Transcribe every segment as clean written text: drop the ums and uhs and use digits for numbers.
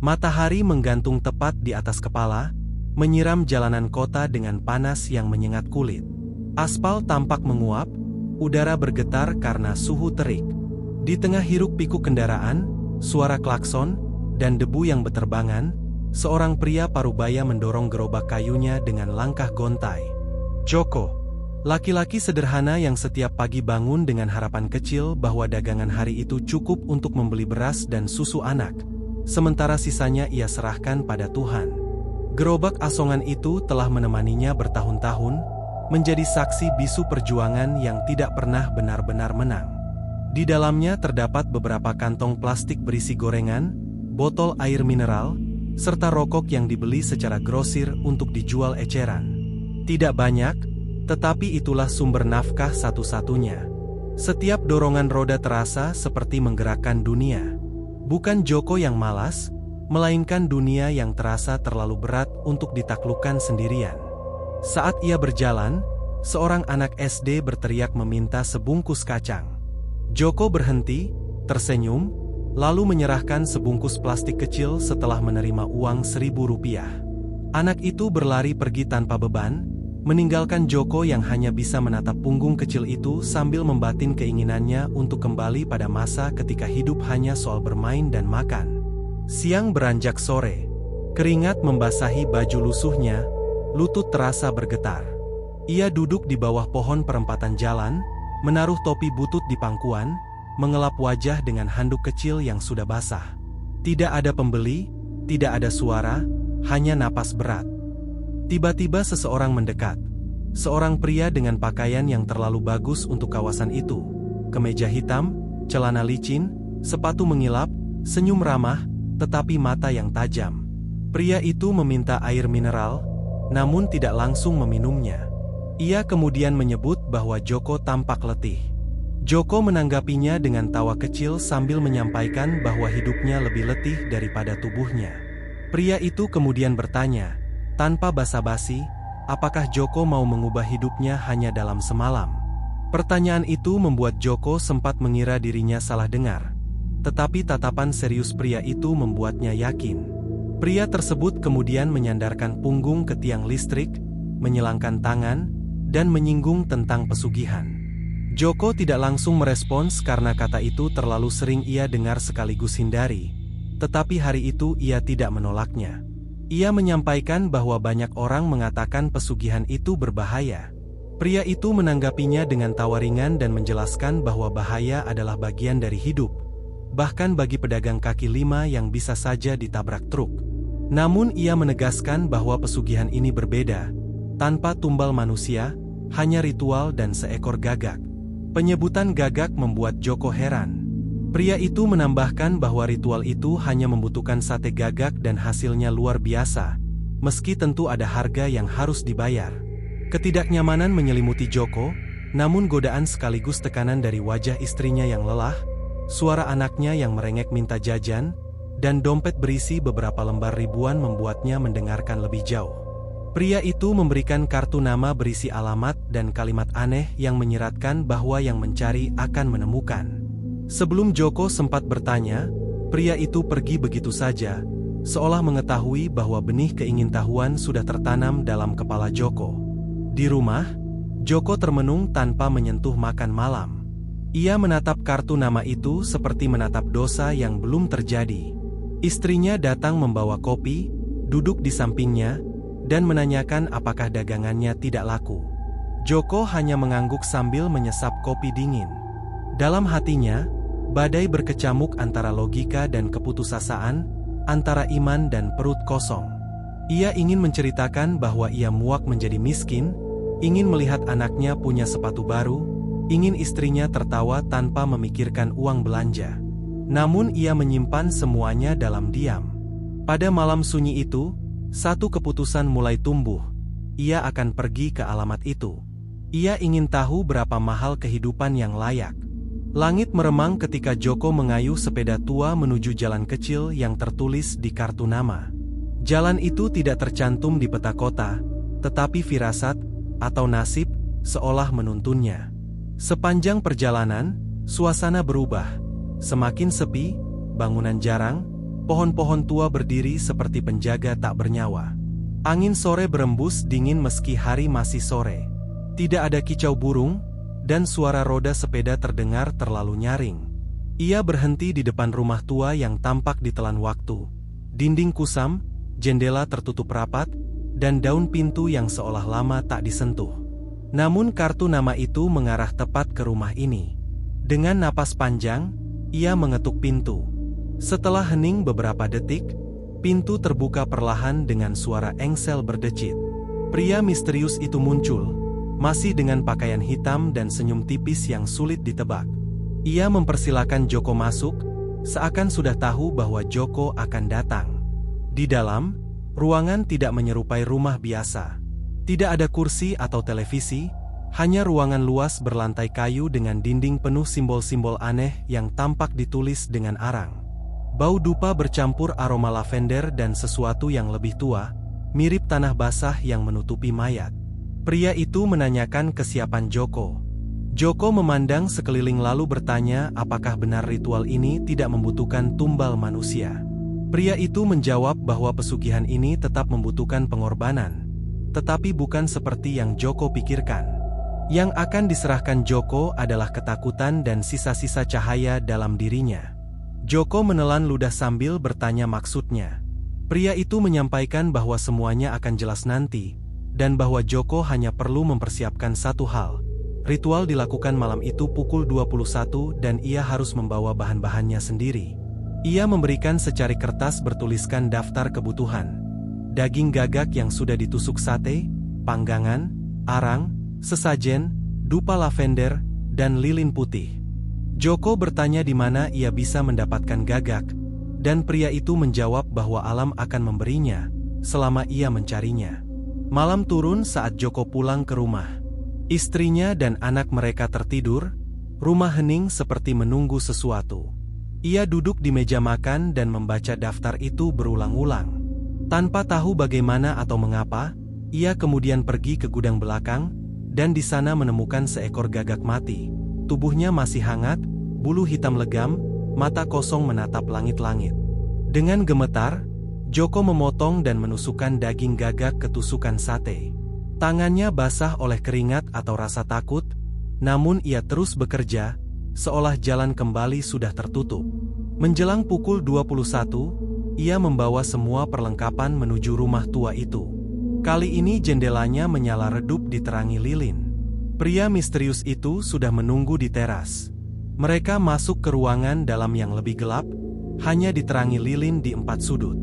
Matahari menggantung tepat di atas kepala, menyiram jalanan kota dengan panas yang menyengat kulit. Aspal tampak menguap, udara bergetar karena suhu terik. Di tengah hiruk-pikuk kendaraan, suara klakson, dan debu yang beterbangan, seorang pria parubaya mendorong gerobak kayunya dengan langkah gontai. Joko, laki-laki sederhana yang setiap pagi bangun dengan harapan kecil bahwa dagangan hari itu cukup untuk membeli beras dan susu anak, sementara sisanya ia serahkan pada Tuhan. Gerobak asongan itu telah menemaninya bertahun-tahun, menjadi saksi bisu perjuangan yang tidak pernah benar-benar menang. Di dalamnya terdapat beberapa kantong plastik berisi gorengan, botol air mineral, serta rokok yang dibeli secara grosir untuk dijual eceran. Tidak banyak, tetapi itulah sumber nafkah satu-satunya. Setiap dorongan roda terasa seperti menggerakkan dunia. Bukan Joko yang malas, melainkan dunia yang terasa terlalu berat untuk ditaklukkan sendirian. Saat ia berjalan, seorang anak SD berteriak meminta sebungkus kacang. Joko berhenti, tersenyum, lalu menyerahkan sebungkus plastik kecil setelah menerima uang Rp1.000. Anak itu berlari pergi tanpa beban, meninggalkan Joko yang hanya bisa menatap punggung kecil itu sambil membatin keinginannya untuk kembali pada masa ketika hidup hanya soal bermain dan makan. Siang beranjak sore, keringat membasahi baju lusuhnya, lutut terasa bergetar. Ia duduk di bawah pohon perempatan jalan, menaruh topi butut di pangkuan, mengelap wajah dengan handuk kecil yang sudah basah. Tidak ada pembeli, tidak ada suara, hanya napas berat. Tiba-tiba seseorang mendekat. Seorang pria dengan pakaian yang terlalu bagus untuk kawasan itu. Kemeja hitam, celana licin, sepatu mengilap, senyum ramah, tetapi mata yang tajam. Pria itu meminta air mineral, namun tidak langsung meminumnya. Ia kemudian menyebut bahwa Joko tampak letih. Joko menanggapinya dengan tawa kecil sambil menyampaikan bahwa hidupnya lebih letih daripada tubuhnya. Pria itu kemudian bertanya, tanpa basa-basi, apakah Joko mau mengubah hidupnya hanya dalam semalam? Pertanyaan itu membuat Joko sempat mengira dirinya salah dengar. Tetapi tatapan serius pria itu membuatnya yakin. Pria tersebut kemudian menyandarkan punggung ke tiang listrik, menyilangkan tangan, dan menyinggung tentang pesugihan. Joko tidak langsung merespons karena kata itu terlalu sering ia dengar sekaligus hindari. Tetapi hari itu ia tidak menolaknya. Ia menyampaikan bahwa banyak orang mengatakan pesugihan itu berbahaya. Pria itu menanggapinya dengan tawa ringan dan menjelaskan bahwa bahaya adalah bagian dari hidup, bahkan bagi pedagang kaki lima yang bisa saja ditabrak truk. Namun ia menegaskan bahwa pesugihan ini berbeda, tanpa tumbal manusia, hanya ritual dan seekor gagak. Penyebutan gagak membuat Joko heran. Pria itu menambahkan bahwa ritual itu hanya membutuhkan sate gagak dan hasilnya luar biasa, meski tentu ada harga yang harus dibayar. Ketidaknyamanan menyelimuti Joko, namun godaan sekaligus tekanan dari wajah istrinya yang lelah, suara anaknya yang merengek minta jajan, dan dompet berisi beberapa lembar ribuan membuatnya mendengarkan lebih jauh. Pria itu memberikan kartu nama berisi alamat dan kalimat aneh yang menyiratkan bahwa yang mencari akan menemukan. Sebelum Joko sempat bertanya, pria itu pergi begitu saja, seolah mengetahui bahwa benih keingintahuan sudah tertanam dalam kepala Joko. Di rumah, Joko termenung tanpa menyentuh makan malam. Ia menatap kartu nama itu seperti menatap dosa yang belum terjadi. Istrinya datang membawa kopi, duduk di sampingnya, dan menanyakan apakah dagangannya tidak laku. Joko hanya mengangguk sambil menyesap kopi dingin. Dalam hatinya, badai berkecamuk antara logika dan keputusasaan, antara iman dan perut kosong. Ia ingin menceritakan bahwa ia muak menjadi miskin, ingin melihat anaknya punya sepatu baru, ingin istrinya tertawa tanpa memikirkan uang belanja. Namun ia menyimpan semuanya dalam diam. Pada malam sunyi itu, satu keputusan mulai tumbuh. Ia akan pergi ke alamat itu. Ia ingin tahu berapa mahal kehidupan yang layak. Langit meremang ketika Joko mengayuh sepeda tua menuju jalan kecil yang tertulis di kartu nama. Jalan itu tidak tercantum di peta kota, tetapi firasat, atau nasib, seolah menuntunnya. Sepanjang perjalanan, suasana berubah. Semakin sepi, bangunan jarang, Pohon-pohon tua berdiri seperti penjaga tak bernyawa. Angin sore berembus dingin meski hari masih sore. Tidak ada kicau burung, dan suara roda sepeda terdengar terlalu nyaring. Ia berhenti di depan rumah tua yang tampak ditelan waktu. Dinding kusam, jendela tertutup rapat, dan daun pintu yang seolah lama tak disentuh. Namun kartu nama itu mengarah tepat ke rumah ini. Dengan napas panjang, ia mengetuk pintu. Setelah hening beberapa detik, pintu terbuka perlahan dengan suara engsel berdecit. Pria misterius itu muncul, masih dengan pakaian hitam dan senyum tipis yang sulit ditebak. Ia mempersilakan Joko masuk, seakan sudah tahu bahwa Joko akan datang. Di dalam, ruangan tidak menyerupai rumah biasa. Tidak ada kursi atau televisi, hanya ruangan luas berlantai kayu dengan dinding penuh simbol-simbol aneh yang tampak ditulis dengan arang. Bau dupa bercampur aroma lavender dan sesuatu yang lebih tua, mirip tanah basah yang menutupi mayat. Pria itu menanyakan kesiapan Joko. Joko memandang sekeliling lalu bertanya apakah benar ritual ini tidak membutuhkan tumbal manusia. Pria itu menjawab bahwa pesugihan ini tetap membutuhkan pengorbanan, tetapi bukan seperti yang Joko pikirkan. Yang akan diserahkan Joko adalah ketakutan dan sisa-sisa cahaya dalam dirinya. Joko menelan ludah sambil bertanya maksudnya. Pria itu menyampaikan bahwa semuanya akan jelas nanti, dan bahwa Joko hanya perlu mempersiapkan satu hal. Ritual dilakukan malam itu pukul 21 dan ia harus membawa bahan-bahannya sendiri. Ia memberikan secari kertas bertuliskan daftar kebutuhan. Daging gagak yang sudah ditusuk sate, panggangan, arang, sesajen, dupa lavender, dan lilin putih. Joko bertanya di mana ia bisa mendapatkan gagak, dan pria itu menjawab bahwa alam akan memberinya, selama ia mencarinya. Malam turun saat Joko pulang ke rumah. Istrinya dan anak mereka tertidur, rumah hening seperti menunggu sesuatu. Ia duduk di meja makan dan membaca daftar itu berulang-ulang. Tanpa tahu bagaimana atau mengapa, ia kemudian pergi ke gudang belakang, dan di sana menemukan seekor gagak mati. Tubuhnya masih hangat, bulu hitam legam, mata kosong menatap langit-langit. Dengan gemetar, Joko memotong dan menusukkan daging gagak ke tusukan sate. Tangannya basah oleh keringat atau rasa takut, namun ia terus bekerja, seolah jalan kembali sudah tertutup. Menjelang pukul 21, ia membawa semua perlengkapan menuju rumah tua itu. Kali ini jendelanya menyala redup diterangi lilin. Pria misterius itu sudah menunggu di teras. Mereka masuk ke ruangan dalam yang lebih gelap, hanya diterangi lilin di 4 sudut.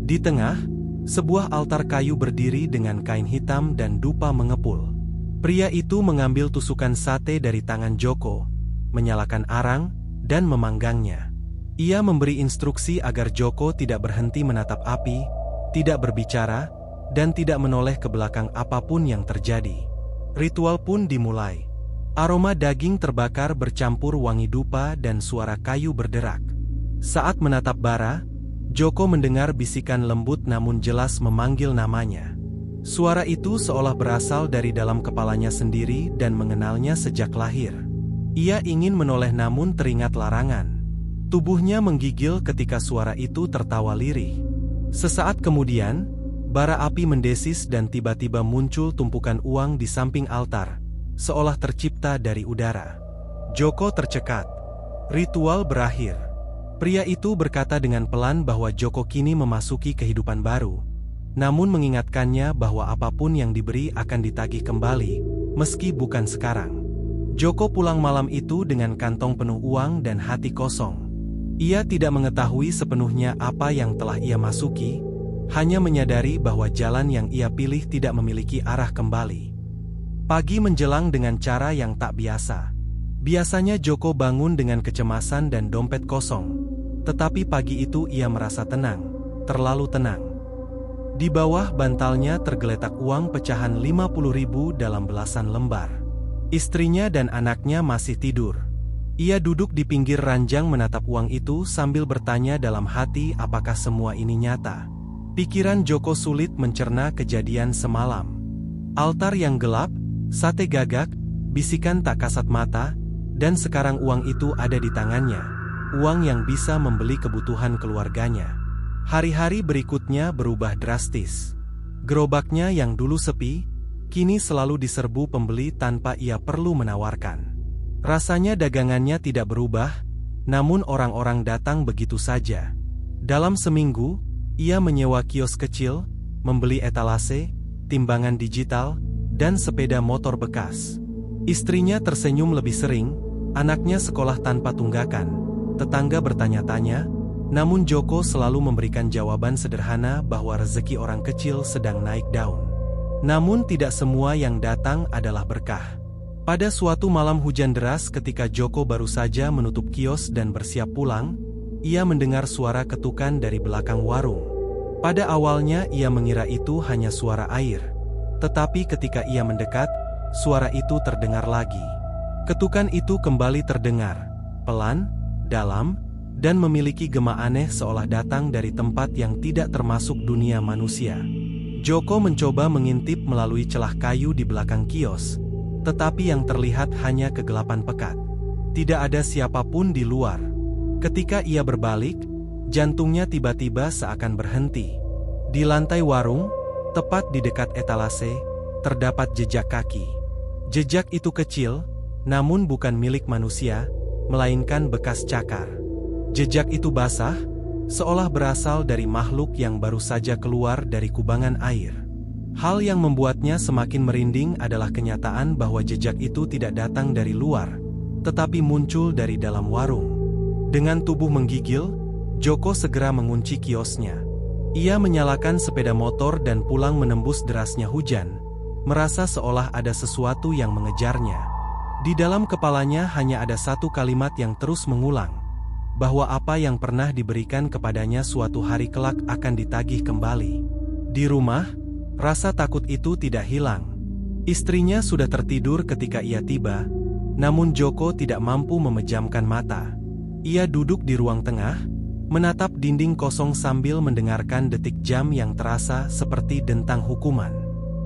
Di tengah, sebuah altar kayu berdiri dengan kain hitam dan dupa mengepul. Pria itu mengambil tusukan sate dari tangan Joko, menyalakan arang, dan memanggangnya. Ia memberi instruksi agar Joko tidak berhenti menatap api, tidak berbicara, dan tidak menoleh ke belakang apapun yang terjadi. Ritual pun dimulai. Aroma daging terbakar bercampur wangi dupa dan suara kayu berderak. Saat menatap bara, Joko mendengar bisikan lembut namun jelas memanggil namanya. Suara itu seolah berasal dari dalam kepalanya sendiri dan mengenalnya sejak lahir. Ia ingin menoleh namun teringat larangan. Tubuhnya menggigil ketika suara itu tertawa lirih. Sesaat kemudian, bara api mendesis dan tiba-tiba muncul tumpukan uang di samping altar, seolah tercipta dari udara. Joko tercekat. Ritual berakhir. Pria itu berkata dengan pelan bahwa Joko kini memasuki kehidupan baru, namun mengingatkannya bahwa apapun yang diberi akan ditagih kembali, meski bukan sekarang. Joko pulang malam itu dengan kantong penuh uang dan hati kosong. Ia tidak mengetahui sepenuhnya apa yang telah ia masuki, hanya menyadari bahwa jalan yang ia pilih tidak memiliki arah kembali. Pagi menjelang dengan cara yang tak biasa. Biasanya Joko bangun dengan kecemasan dan dompet kosong, tetapi pagi itu ia merasa tenang, terlalu tenang. Di bawah bantalnya tergeletak uang pecahan 50.000 dalam belasan lembar. Istrinya dan anaknya masih tidur. Ia duduk di pinggir ranjang menatap uang itu sambil bertanya dalam hati apakah semua ini nyata. Pikiran Joko sulit mencerna kejadian semalam. Altar yang gelap, sate gagak, bisikan tak kasat mata, dan sekarang uang itu ada di tangannya. Uang yang bisa membeli kebutuhan keluarganya. Hari-hari berikutnya berubah drastis. Gerobaknya yang dulu sepi, kini selalu diserbu pembeli tanpa ia perlu menawarkan. Rasanya dagangannya tidak berubah, namun orang-orang datang begitu saja. Dalam seminggu, ia menyewa kios kecil, membeli etalase, timbangan digital, dan sepeda motor bekas. Istrinya tersenyum lebih sering, anaknya sekolah tanpa tunggakan. Tetangga bertanya-tanya, namun Joko selalu memberikan jawaban sederhana bahwa rezeki orang kecil sedang naik daun. Namun tidak semua yang datang adalah berkah. Pada suatu malam hujan deras ketika Joko baru saja menutup kios dan bersiap pulang, ia mendengar suara ketukan dari belakang warung. Pada awalnya ia mengira itu hanya suara air. Tetapi ketika ia mendekat, suara itu terdengar lagi. Ketukan itu kembali terdengar, pelan, dalam, dan memiliki gema aneh seolah datang dari tempat yang tidak termasuk dunia manusia. Joko mencoba mengintip melalui celah kayu di belakang kios, tetapi yang terlihat hanya kegelapan pekat. Tidak ada siapapun di luar. Ketika ia berbalik, jantungnya tiba-tiba seakan berhenti. Di lantai warung, tepat di dekat etalase, terdapat jejak kaki. Jejak itu kecil, namun bukan milik manusia, melainkan bekas cakar. Jejak itu basah, seolah berasal dari makhluk yang baru saja keluar dari kubangan air. Hal yang membuatnya semakin merinding adalah kenyataan bahwa jejak itu tidak datang dari luar, tetapi muncul dari dalam warung. Dengan tubuh menggigil, Joko segera mengunci kiosnya. Ia menyalakan sepeda motor dan pulang menembus derasnya hujan, merasa seolah ada sesuatu yang mengejarnya. Di dalam kepalanya hanya ada satu kalimat yang terus mengulang, bahwa apa yang pernah diberikan kepadanya suatu hari kelak akan ditagih kembali. Di rumah, rasa takut itu tidak hilang. Istrinya sudah tertidur ketika ia tiba, namun Joko tidak mampu memejamkan mata. Ia duduk di ruang tengah, menatap dinding kosong sambil mendengarkan detik jam yang terasa seperti dentang hukuman.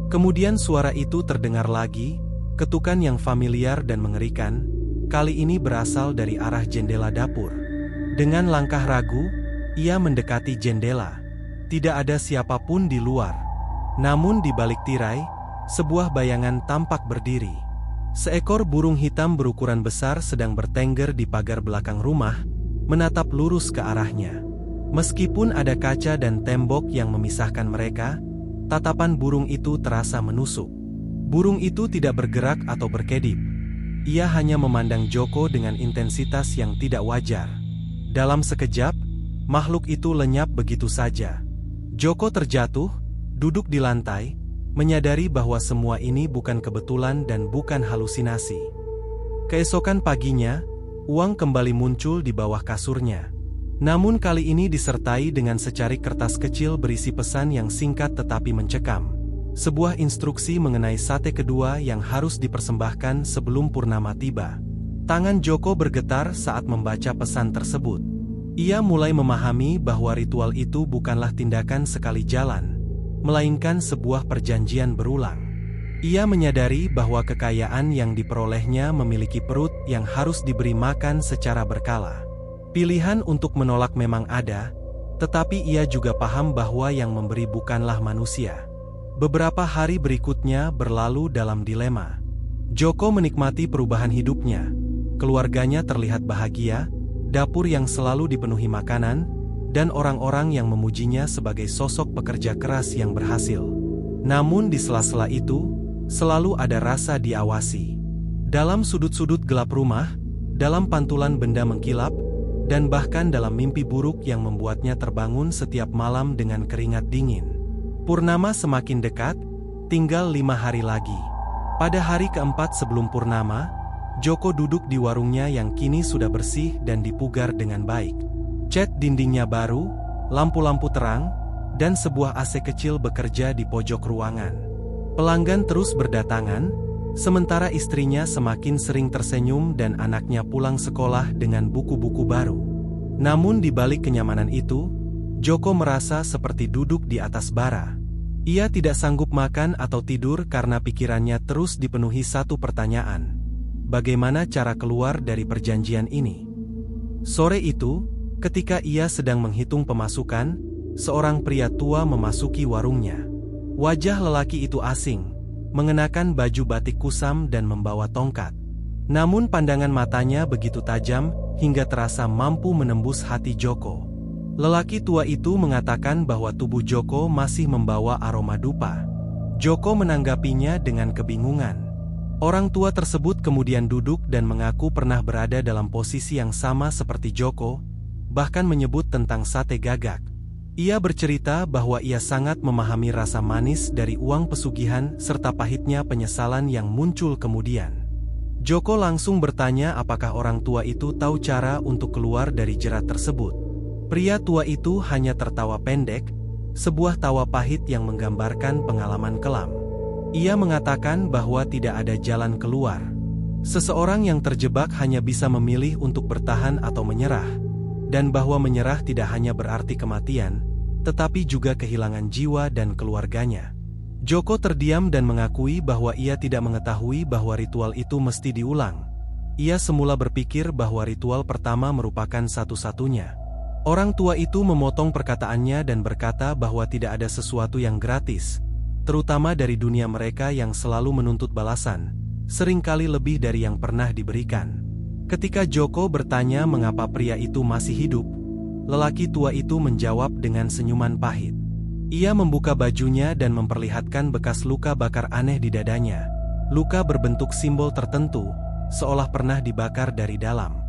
Kemudian suara itu terdengar lagi, ketukan yang familiar dan mengerikan, kali ini berasal dari arah jendela dapur. Dengan langkah ragu, ia mendekati jendela. Tidak ada siapapun di luar. Namun di balik tirai, sebuah bayangan tampak berdiri. Seekor burung hitam berukuran besar sedang bertengger di pagar belakang rumah, menatap lurus ke arahnya. Meskipun ada kaca dan tembok yang memisahkan mereka, tatapan burung itu terasa menusuk. Burung itu tidak bergerak atau berkedip. Ia hanya memandang Joko dengan intensitas yang tidak wajar. Dalam sekejap, makhluk itu lenyap begitu saja. Joko terjatuh, duduk di lantai, menyadari bahwa semua ini bukan kebetulan dan bukan halusinasi. Keesokan paginya, uang kembali muncul di bawah kasurnya. Namun kali ini disertai dengan secarik kertas kecil berisi pesan yang singkat tetapi mencekam. Sebuah instruksi mengenai sate kedua yang harus dipersembahkan sebelum purnama tiba. Tangan Joko bergetar saat membaca pesan tersebut. Ia mulai memahami bahwa ritual itu bukanlah tindakan sekali jalan, melainkan sebuah perjanjian berulang. Ia menyadari bahwa kekayaan yang diperolehnya memiliki perut yang harus diberi makan secara berkala. Pilihan untuk menolak memang ada, tetapi ia juga paham bahwa yang memberi bukanlah manusia. Beberapa hari berikutnya berlalu dalam dilema. Joko menikmati perubahan hidupnya. Keluarganya terlihat bahagia, dapur yang selalu dipenuhi makanan, dan orang-orang yang memujinya sebagai sosok pekerja keras yang berhasil. Namun di sela-sela itu, selalu ada rasa diawasi. Dalam sudut-sudut gelap rumah, dalam pantulan benda mengkilap, dan bahkan dalam mimpi buruk yang membuatnya terbangun setiap malam dengan keringat dingin. Purnama semakin dekat, tinggal 5 hari lagi. Pada hari keempat sebelum purnama, Joko duduk di warungnya yang kini sudah bersih dan dipugar dengan baik. Cat dindingnya baru, lampu-lampu terang, dan sebuah AC kecil bekerja di pojok ruangan. Pelanggan terus berdatangan, sementara istrinya semakin sering tersenyum dan anaknya pulang sekolah dengan buku-buku baru. Namun di balik kenyamanan itu, Joko merasa seperti duduk di atas bara. Ia tidak sanggup makan atau tidur karena pikirannya terus dipenuhi satu pertanyaan. Bagaimana cara keluar dari perjanjian ini? Sore itu, ketika ia sedang menghitung pemasukan, seorang pria tua memasuki warungnya. Wajah lelaki itu asing, mengenakan baju batik kusam dan membawa tongkat. Namun pandangan matanya begitu tajam hingga terasa mampu menembus hati Joko. Lelaki tua itu mengatakan bahwa tubuh Joko masih membawa aroma dupa. Joko menanggapinya dengan kebingungan. Orang tua tersebut kemudian duduk dan mengaku pernah berada dalam posisi yang sama seperti Joko, bahkan menyebut tentang sate gagak. Ia bercerita bahwa ia sangat memahami rasa manis dari uang pesugihan serta pahitnya penyesalan yang muncul kemudian. Joko langsung bertanya apakah orang tua itu tahu cara untuk keluar dari jerat tersebut. Pria tua itu hanya tertawa pendek, sebuah tawa pahit yang menggambarkan pengalaman kelam. Ia mengatakan bahwa tidak ada jalan keluar. Seseorang yang terjebak hanya bisa memilih untuk bertahan atau menyerah, dan bahwa menyerah tidak hanya berarti kematian, tetapi juga kehilangan jiwa dan keluarganya. Joko terdiam dan mengakui bahwa ia tidak mengetahui bahwa ritual itu mesti diulang. Ia semula berpikir bahwa ritual pertama merupakan satu-satunya. Orang tua itu memotong perkataannya dan berkata bahwa tidak ada sesuatu yang gratis, terutama dari dunia mereka yang selalu menuntut balasan, seringkali lebih dari yang pernah diberikan. Ketika Joko bertanya mengapa pria itu masih hidup, lelaki tua itu menjawab dengan senyuman pahit. Ia membuka bajunya dan memperlihatkan bekas luka bakar aneh di dadanya. Luka berbentuk simbol tertentu, seolah pernah dibakar dari dalam.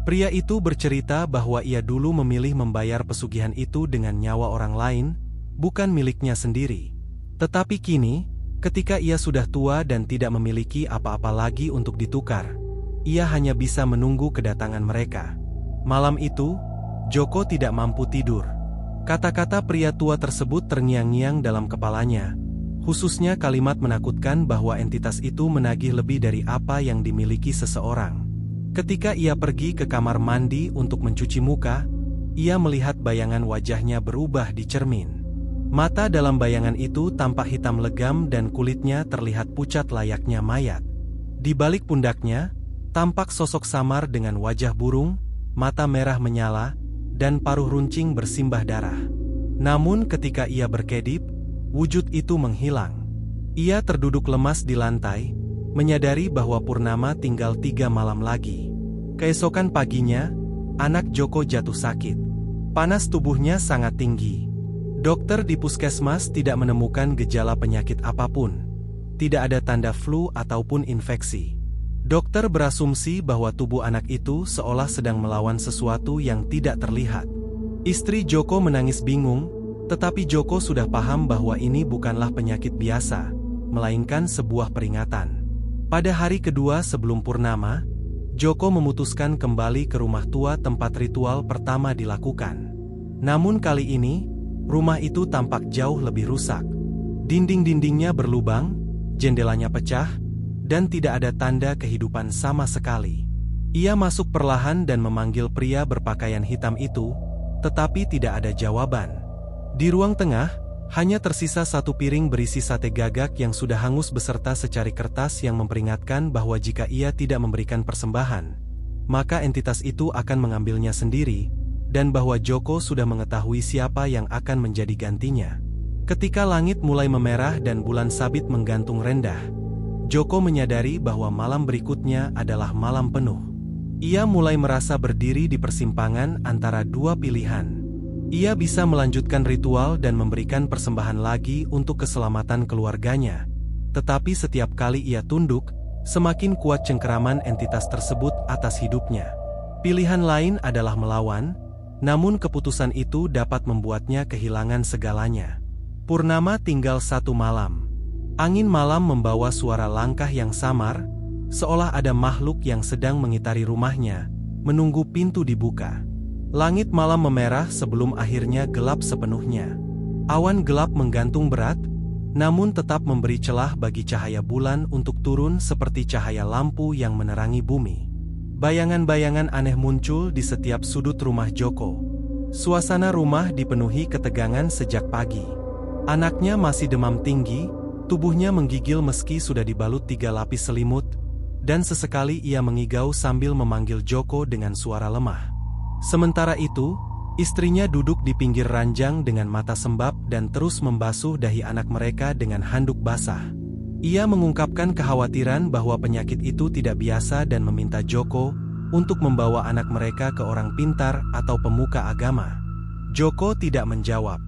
Pria itu bercerita bahwa ia dulu memilih membayar pesugihan itu dengan nyawa orang lain, bukan miliknya sendiri. Tetapi kini, ketika ia sudah tua dan tidak memiliki apa-apa lagi untuk ditukar, ia hanya bisa menunggu kedatangan mereka. Malam itu, Joko tidak mampu tidur. Kata-kata pria tua tersebut terngiang-ngiang dalam kepalanya, khususnya kalimat menakutkan bahwa entitas itu menagih lebih dari apa yang dimiliki seseorang. Ketika ia pergi ke kamar mandi untuk mencuci muka, ia melihat bayangan wajahnya berubah di cermin. Mata dalam bayangan itu tampak hitam legam dan kulitnya terlihat pucat layaknya mayat. Di balik pundaknya, tampak sosok samar dengan wajah burung, mata merah menyala, dan paruh runcing bersimbah darah. Namun ketika ia berkedip, wujud itu menghilang. Ia terduduk lemas di lantai, menyadari bahwa purnama tinggal 3 malam lagi. Keesokan paginya, anak Joko jatuh sakit. Panas tubuhnya sangat tinggi. Dokter di puskesmas tidak menemukan gejala penyakit apapun. Tidak ada tanda flu ataupun infeksi. Dokter berasumsi bahwa tubuh anak itu seolah sedang melawan sesuatu yang tidak terlihat. Istri Joko menangis bingung, tetapi Joko sudah paham bahwa ini bukanlah penyakit biasa, melainkan sebuah peringatan. Pada hari kedua sebelum purnama, Joko memutuskan kembali ke rumah tua tempat ritual pertama dilakukan. Namun kali ini, rumah itu tampak jauh lebih rusak. Dinding-dindingnya berlubang, jendelanya pecah, dan tidak ada tanda kehidupan sama sekali. Ia masuk perlahan dan memanggil pria berpakaian hitam itu, tetapi tidak ada jawaban. Di ruang tengah, hanya tersisa satu piring berisi sate gagak yang sudah hangus beserta secari kertas yang memperingatkan bahwa jika ia tidak memberikan persembahan, maka entitas itu akan mengambilnya sendiri, dan bahwa Joko sudah mengetahui siapa yang akan menjadi gantinya. Ketika langit mulai memerah dan bulan sabit menggantung rendah, Joko menyadari bahwa malam berikutnya adalah malam penuh. Ia mulai merasa berdiri di persimpangan antara dua pilihan. Ia bisa melanjutkan ritual dan memberikan persembahan lagi untuk keselamatan keluarganya. Tetapi setiap kali ia tunduk, semakin kuat cengkeraman entitas tersebut atas hidupnya. Pilihan lain adalah melawan, namun keputusan itu dapat membuatnya kehilangan segalanya. Purnama tinggal 1 malam. Angin malam membawa suara langkah yang samar, seolah ada makhluk yang sedang mengitari rumahnya, menunggu pintu dibuka. Langit malam memerah sebelum akhirnya gelap sepenuhnya. Awan gelap menggantung berat, namun tetap memberi celah bagi cahaya bulan untuk turun seperti cahaya lampu yang menerangi bumi. Bayangan-bayangan aneh muncul di setiap sudut rumah Joko. Suasana rumah dipenuhi ketegangan sejak pagi. Anaknya masih demam tinggi, tubuhnya menggigil meski sudah dibalut 3 lapis selimut, dan sesekali ia mengigau sambil memanggil Joko dengan suara lemah. Sementara itu, Istrinya duduk di pinggir ranjang dengan mata sembab dan terus membasuh dahi anak mereka dengan handuk basah. Ia mengungkapkan kekhawatiran bahwa penyakit itu tidak biasa dan meminta Joko untuk membawa anak mereka ke orang pintar atau pemuka agama. Joko tidak menjawab.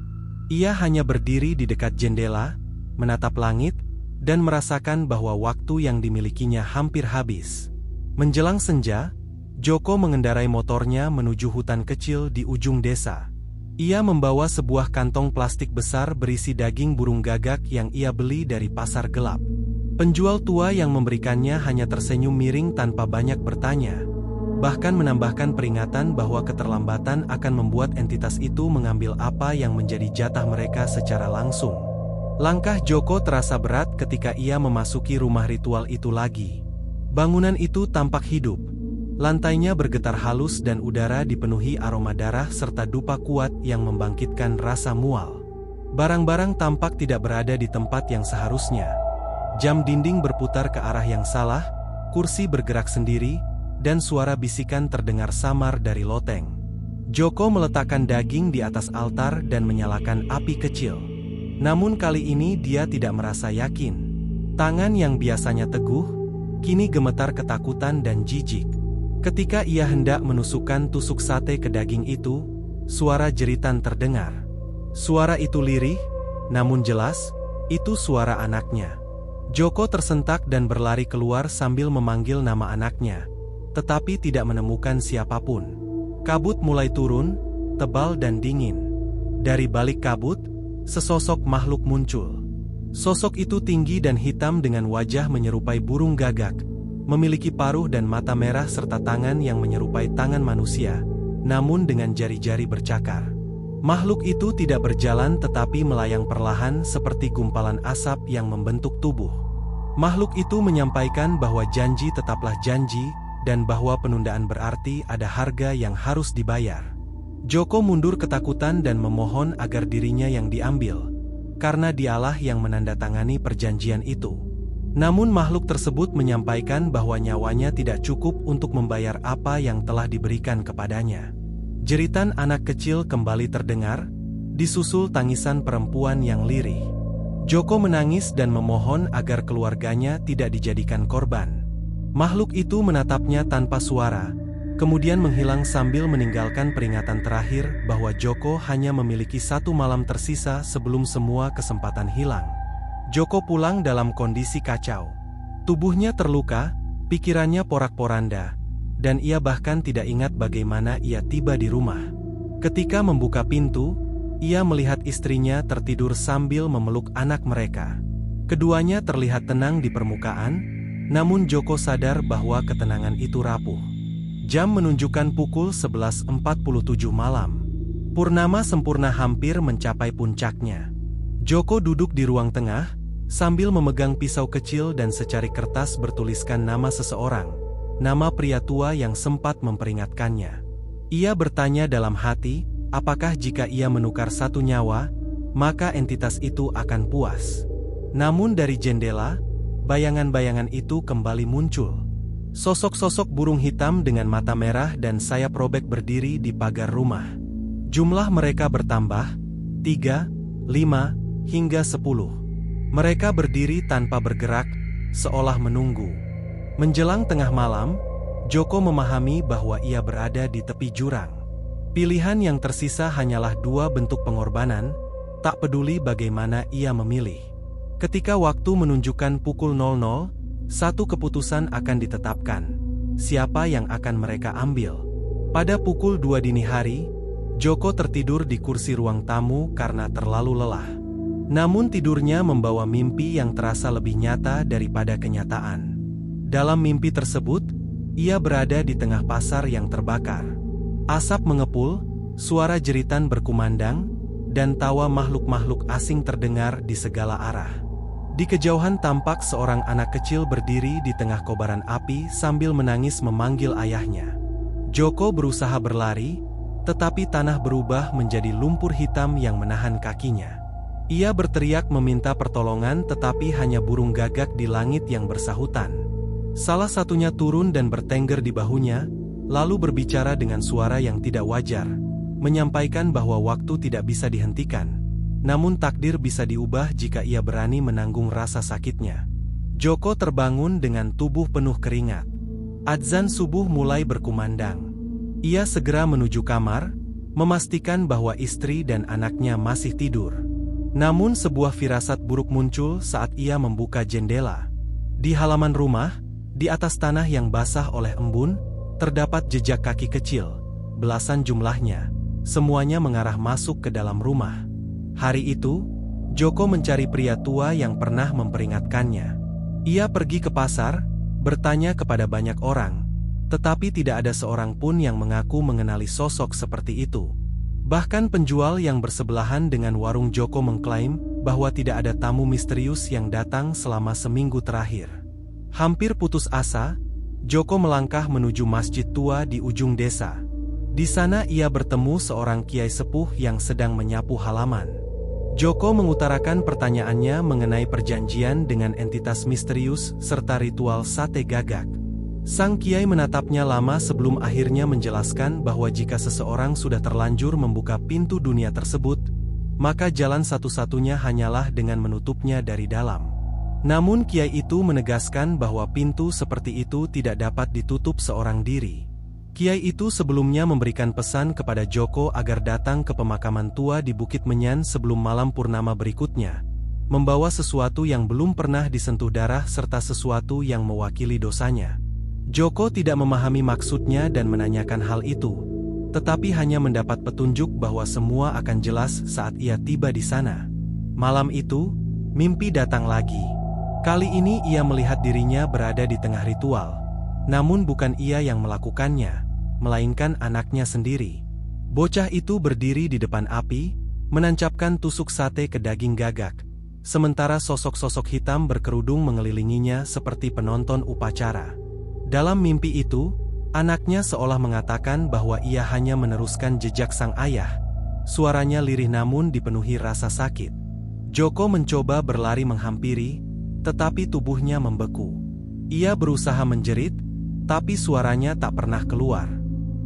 Ia hanya berdiri di dekat jendela, menatap langit, dan merasakan bahwa waktu yang dimilikinya hampir habis. Menjelang senja, Joko mengendarai motornya menuju hutan kecil di ujung desa. Ia membawa sebuah kantong plastik besar berisi daging burung gagak yang ia beli dari pasar gelap. Penjual tua yang memberikannya hanya tersenyum miring tanpa banyak bertanya. Bahkan menambahkan peringatan bahwa keterlambatan akan membuat entitas itu mengambil apa yang menjadi jatah mereka secara langsung. Langkah Joko terasa berat ketika ia memasuki rumah ritual itu lagi. Bangunan itu tampak hidup. Lantainya bergetar halus dan udara dipenuhi aroma darah serta dupa kuat yang membangkitkan rasa mual. Barang-barang tampak tidak berada di tempat yang seharusnya. Jam dinding berputar ke arah yang salah, kursi bergerak sendiri, dan suara bisikan terdengar samar dari loteng. Joko meletakkan daging di atas altar dan menyalakan api kecil. Namun kali ini dia tidak merasa yakin. Tangan yang biasanya teguh, kini gemetar ketakutan dan jijik. Ketika ia hendak menusukkan tusuk sate ke daging itu, suara jeritan terdengar. Suara itu lirih, namun jelas, itu suara anaknya. Joko tersentak dan berlari keluar sambil memanggil nama anaknya, tetapi tidak menemukan siapapun. Kabut mulai turun, tebal dan dingin. Dari balik kabut, sesosok makhluk muncul. Sosok itu tinggi dan hitam dengan wajah menyerupai burung gagak. Memiliki paruh dan mata merah serta tangan yang menyerupai tangan manusia, namun dengan jari-jari bercakar. Makhluk itu tidak berjalan tetapi melayang perlahan seperti gumpalan asap yang membentuk tubuh. Makhluk itu menyampaikan bahwa janji tetaplah janji, dan bahwa penundaan berarti ada harga yang harus dibayar. Joko mundur ketakutan dan memohon agar dirinya yang diambil, karena dialah yang menandatangani perjanjian itu. Namun makhluk tersebut menyampaikan bahwa nyawanya tidak cukup untuk membayar apa yang telah diberikan kepadanya. Jeritan anak kecil kembali terdengar, disusul tangisan perempuan yang lirih. Joko menangis dan memohon agar keluarganya tidak dijadikan korban. Makhluk itu menatapnya tanpa suara, kemudian menghilang sambil meninggalkan peringatan terakhir bahwa Joko hanya memiliki satu malam tersisa sebelum semua kesempatan hilang. Joko pulang dalam kondisi kacau. Tubuhnya terluka, pikirannya porak-poranda, dan ia bahkan tidak ingat bagaimana ia tiba di rumah. Ketika membuka pintu, ia melihat istrinya tertidur sambil memeluk anak mereka. Keduanya terlihat tenang di permukaan, namun Joko sadar bahwa ketenangan itu rapuh. Jam menunjukkan pukul 11.47 malam. Purnama sempurna hampir mencapai puncaknya. Joko duduk di ruang tengah, sambil memegang pisau kecil dan secari kertas bertuliskan nama seseorang, nama pria tua yang sempat memperingatkannya. Ia bertanya dalam hati, apakah jika ia menukar satu nyawa, maka entitas itu akan puas. Namun dari jendela, bayangan-bayangan itu kembali muncul. Sosok-sosok burung hitam dengan mata merah dan sayap robek berdiri di pagar rumah. Jumlah mereka bertambah, 3, 5, hingga 10. Mereka berdiri tanpa bergerak, seolah menunggu. Menjelang tengah malam, Joko memahami bahwa ia berada di tepi jurang. Pilihan yang tersisa hanyalah dua bentuk pengorbanan, tak peduli bagaimana ia memilih. Ketika waktu menunjukkan pukul 00, satu keputusan akan ditetapkan. Siapa yang akan mereka ambil? Pada pukul 2 dini hari, Joko tertidur di kursi ruang tamu karena terlalu lelah. Namun tidurnya membawa mimpi yang terasa lebih nyata daripada kenyataan. Dalam mimpi tersebut, ia berada di tengah pasar yang terbakar. Asap mengepul, suara jeritan berkumandang, dan tawa makhluk-makhluk asing terdengar di segala arah. Di kejauhan tampak seorang anak kecil berdiri di tengah kobaran api sambil menangis memanggil ayahnya. Joko berusaha berlari, tetapi tanah berubah menjadi lumpur hitam yang menahan kakinya. Ia berteriak meminta pertolongan tetapi hanya burung gagak di langit yang bersahutan. Salah satunya turun dan bertengger di bahunya, lalu berbicara dengan suara yang tidak wajar. menyampaikan bahwa waktu tidak bisa dihentikan, namun takdir bisa diubah jika ia berani menanggung rasa sakitnya. Joko terbangun dengan tubuh penuh keringat. Adzan subuh mulai berkumandang. Ia segera menuju kamar, memastikan bahwa istri dan anaknya masih tidur. Namun sebuah firasat buruk muncul saat ia membuka jendela. Di halaman rumah, di atas tanah yang basah oleh embun, terdapat jejak kaki kecil, belasan jumlahnya, semuanya mengarah masuk ke dalam rumah. Hari itu, Joko mencari pria tua yang pernah memperingatkannya. Ia pergi ke pasar, bertanya kepada banyak orang, tetapi tidak ada seorang pun yang mengaku mengenali sosok seperti itu. Bahkan penjual yang bersebelahan dengan warung Joko mengklaim bahwa tidak ada tamu misterius yang datang selama seminggu terakhir. Hampir putus asa, Joko melangkah menuju masjid tua di ujung desa. Di sana ia bertemu seorang kiai sepuh yang sedang menyapu halaman. Joko mengutarakan pertanyaannya mengenai perjanjian dengan entitas misterius serta ritual sate gagak. Sang kiai menatapnya lama sebelum akhirnya menjelaskan bahwa jika seseorang sudah terlanjur membuka pintu dunia tersebut, maka jalan satu-satunya hanyalah dengan menutupnya dari dalam. Namun kiai itu menegaskan bahwa pintu seperti itu tidak dapat ditutup seorang diri. Kiai itu sebelumnya memberikan pesan kepada Joko agar datang ke pemakaman tua di Bukit Menyan sebelum malam purnama berikutnya, membawa sesuatu yang belum pernah disentuh darah serta sesuatu yang mewakili dosanya. Joko tidak memahami maksudnya dan menanyakan hal itu, tetapi hanya mendapat petunjuk bahwa semua akan jelas saat ia tiba di sana. Malam itu, mimpi datang lagi. Kali ini ia melihat dirinya berada di tengah ritual. Namun bukan ia yang melakukannya, melainkan anaknya sendiri. Bocah itu berdiri di depan api, menancapkan tusuk sate ke daging gagak, sementara sosok-sosok hitam berkerudung mengelilinginya seperti penonton upacara. Dalam mimpi itu, anaknya seolah mengatakan bahwa ia hanya meneruskan jejak sang ayah. Suaranya lirih namun dipenuhi rasa sakit. Joko mencoba berlari menghampiri, tetapi tubuhnya membeku. Ia berusaha menjerit, tapi suaranya tak pernah keluar.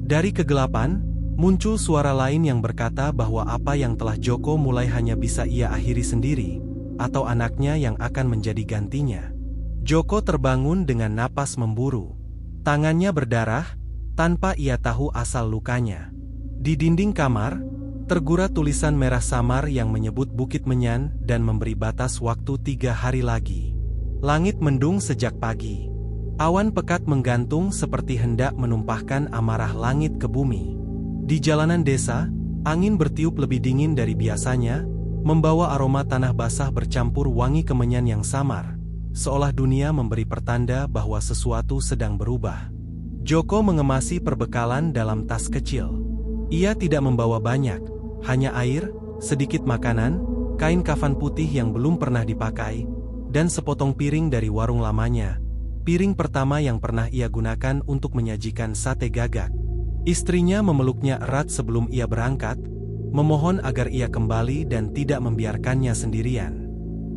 Dari kegelapan, muncul suara lain yang berkata bahwa apa yang telah Joko mulai hanya bisa ia akhiri sendiri, atau anaknya yang akan menjadi gantinya. Joko terbangun dengan napas memburu. Tangannya berdarah, tanpa ia tahu asal lukanya. Di dinding kamar, tergurat tulisan merah samar yang menyebut Bukit Menyan dan memberi batas waktu 3 hari lagi. Langit mendung sejak pagi. Awan pekat menggantung seperti hendak menumpahkan amarah langit ke bumi. Di jalanan desa, angin bertiup lebih dingin dari biasanya, membawa aroma tanah basah bercampur wangi kemenyan yang samar, seolah dunia memberi pertanda bahwa sesuatu sedang berubah. Joko mengemasi perbekalan dalam tas kecil. Ia tidak membawa banyak, hanya air, sedikit makanan, kain kafan putih yang belum pernah dipakai, dan sepotong piring dari warung lamanya, piring pertama yang pernah ia gunakan untuk menyajikan sate gagak. Istrinya memeluknya erat sebelum ia berangkat, memohon agar ia kembali dan tidak membiarkannya sendirian.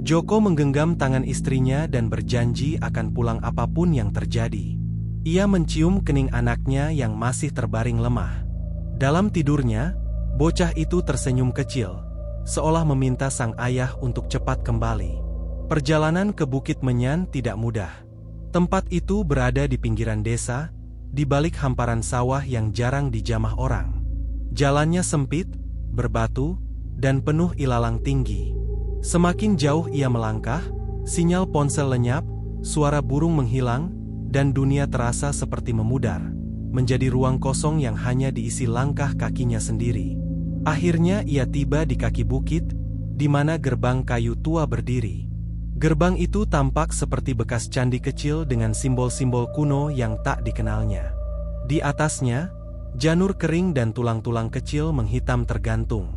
Joko menggenggam tangan istrinya dan berjanji akan pulang apapun yang terjadi. Ia mencium kening anaknya yang masih terbaring lemah. Dalam tidurnya, bocah itu tersenyum kecil, seolah meminta sang ayah untuk cepat kembali. Perjalanan ke Bukit Menyan tidak mudah. Tempat itu berada di pinggiran desa, di balik hamparan sawah yang jarang dijamah orang. Jalannya sempit, berbatu, dan penuh ilalang tinggi. Semakin jauh ia melangkah, sinyal ponsel lenyap, suara burung menghilang, dan dunia terasa seperti memudar, menjadi ruang kosong yang hanya diisi langkah kakinya sendiri. Akhirnya ia tiba di kaki bukit, di mana gerbang kayu tua berdiri. Gerbang itu tampak seperti bekas candi kecil dengan simbol-simbol kuno yang tak dikenalnya. Di atasnya, janur kering dan tulang-tulang kecil menghitam tergantung.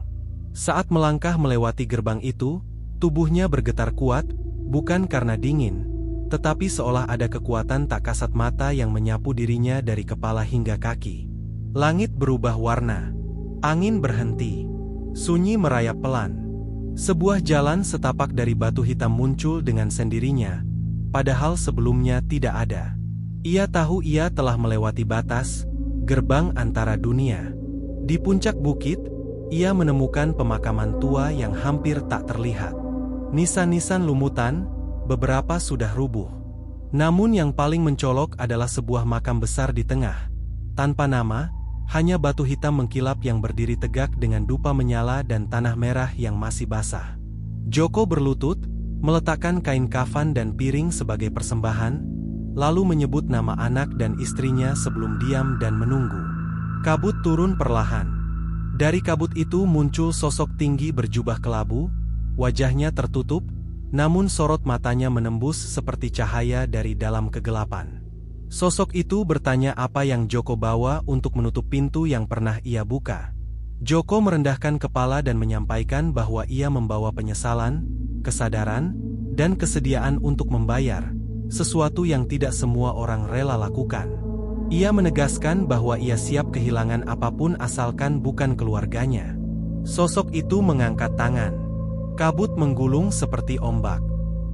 Saat melangkah melewati gerbang itu, tubuhnya bergetar kuat, bukan karena dingin, tetapi seolah ada kekuatan tak kasat mata yang menyapu dirinya dari kepala hingga kaki. Langit berubah warna. Angin berhenti. Sunyi merayap pelan. Sebuah jalan setapak dari batu hitam muncul dengan sendirinya, padahal sebelumnya tidak ada. Ia tahu ia telah melewati batas, gerbang antara dunia Di puncak bukit, ia menemukan pemakaman tua yang hampir tak terlihat. Nisan-nisan lumutan, beberapa sudah rubuh. Namun yang paling mencolok adalah sebuah makam besar di tengah. Tanpa nama, hanya batu hitam mengkilap yang berdiri tegak dengan dupa menyala dan tanah merah yang masih basah. Joko berlutut, meletakkan kain kafan dan piring sebagai persembahan, lalu menyebut nama anak dan istrinya sebelum diam dan menunggu. Kabut turun perlahan. Dari kabut itu muncul sosok tinggi berjubah kelabu, wajahnya tertutup, namun sorot matanya menembus seperti cahaya dari dalam kegelapan. Sosok itu bertanya apa yang Joko bawa untuk menutup pintu yang pernah ia buka. Joko merendahkan kepala dan menyampaikan bahwa ia membawa penyesalan, kesadaran, dan kesediaan untuk membayar, sesuatu yang tidak semua orang rela lakukan. Ia menegaskan bahwa ia siap kehilangan apapun asalkan bukan keluarganya. Sosok itu mengangkat tangan. Kabut menggulung seperti ombak.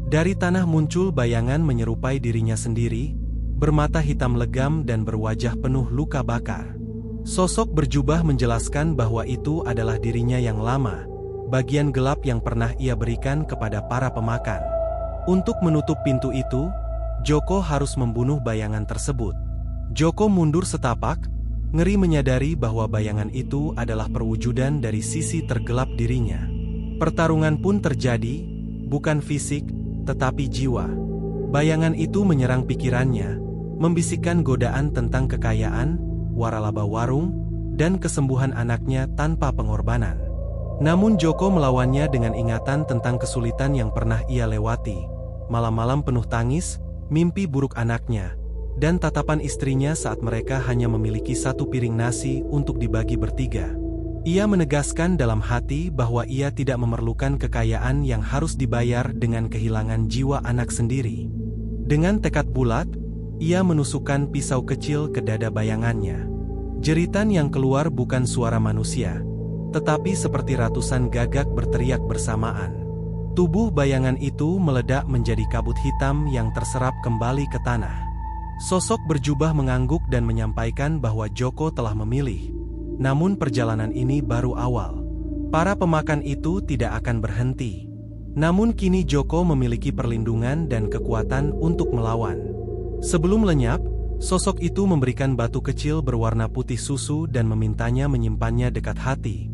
Dari tanah muncul bayangan menyerupai dirinya sendiri, bermata hitam legam dan berwajah penuh luka bakar. Sosok berjubah menjelaskan bahwa itu adalah dirinya yang lama, bagian gelap yang pernah ia berikan kepada para pemakan. Untuk menutup pintu itu, Joko harus membunuh bayangan tersebut. Joko mundur setapak, ngeri menyadari bahwa bayangan itu adalah perwujudan dari sisi tergelap dirinya. Pertarungan pun terjadi, bukan fisik, tetapi jiwa. Bayangan itu menyerang pikirannya, membisikkan godaan tentang kekayaan, waralaba warung, dan kesembuhan anaknya tanpa pengorbanan. Namun Joko melawannya dengan ingatan tentang kesulitan yang pernah ia lewati, malam-malam penuh tangis, mimpi buruk anaknya, dan tatapan istrinya saat mereka hanya memiliki satu piring nasi untuk dibagi bertiga. Ia menegaskan dalam hati bahwa ia tidak memerlukan kekayaan yang harus dibayar dengan kehilangan jiwa anak sendiri. Dengan tekad bulat, ia menusukkan pisau kecil ke dada bayangannya. Jeritan yang keluar bukan suara manusia, tetapi seperti ratusan gagak berteriak bersamaan. Tubuh bayangan itu meledak menjadi kabut hitam yang terserap kembali ke tanah. Sosok berjubah mengangguk dan menyampaikan bahwa Joko telah memilih. Namun perjalanan ini baru awal. Para pemakan itu tidak akan berhenti. Namun kini Joko memiliki perlindungan dan kekuatan untuk melawan. Sebelum lenyap, sosok itu memberikan batu kecil berwarna putih susu dan memintanya menyimpannya dekat hati.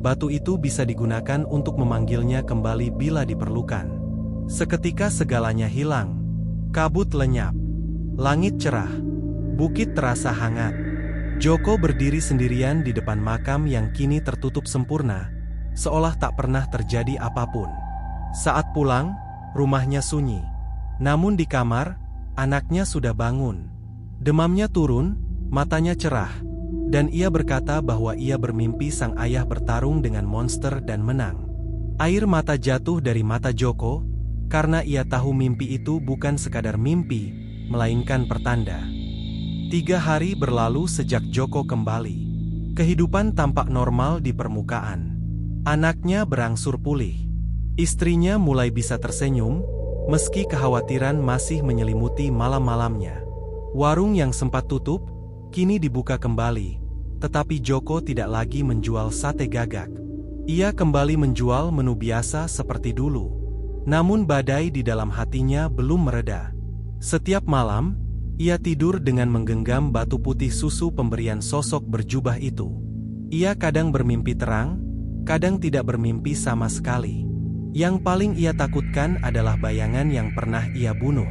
Batu itu bisa digunakan untuk memanggilnya kembali bila diperlukan. Seketika segalanya hilang. Kabut lenyap. Langit cerah. Bukit terasa hangat. Joko berdiri sendirian di depan makam yang kini tertutup sempurna, seolah tak pernah terjadi apapun. Saat pulang, rumahnya sunyi. Namun di kamar, anaknya sudah bangun. Demamnya turun, matanya cerah, dan ia berkata bahwa ia bermimpi sang ayah bertarung dengan monster dan menang. Air mata jatuh dari mata Joko, karena ia tahu mimpi itu bukan sekadar mimpi, melainkan pertanda. 3 hari berlalu sejak Joko kembali. Kehidupan tampak normal di permukaan. Anaknya berangsur pulih. Istrinya mulai bisa tersenyum, meski kekhawatiran masih menyelimuti malam-malamnya. Warung yang sempat tutup, kini dibuka kembali, tetapi Joko tidak lagi menjual sate gagak. Ia kembali menjual menu biasa seperti dulu. Namun badai di dalam hatinya belum mereda. Setiap malam, ia tidur dengan menggenggam batu putih susu pemberian sosok berjubah itu. Ia kadang bermimpi terang, kadang tidak bermimpi sama sekali. Yang paling ia takutkan adalah bayangan yang pernah ia bunuh.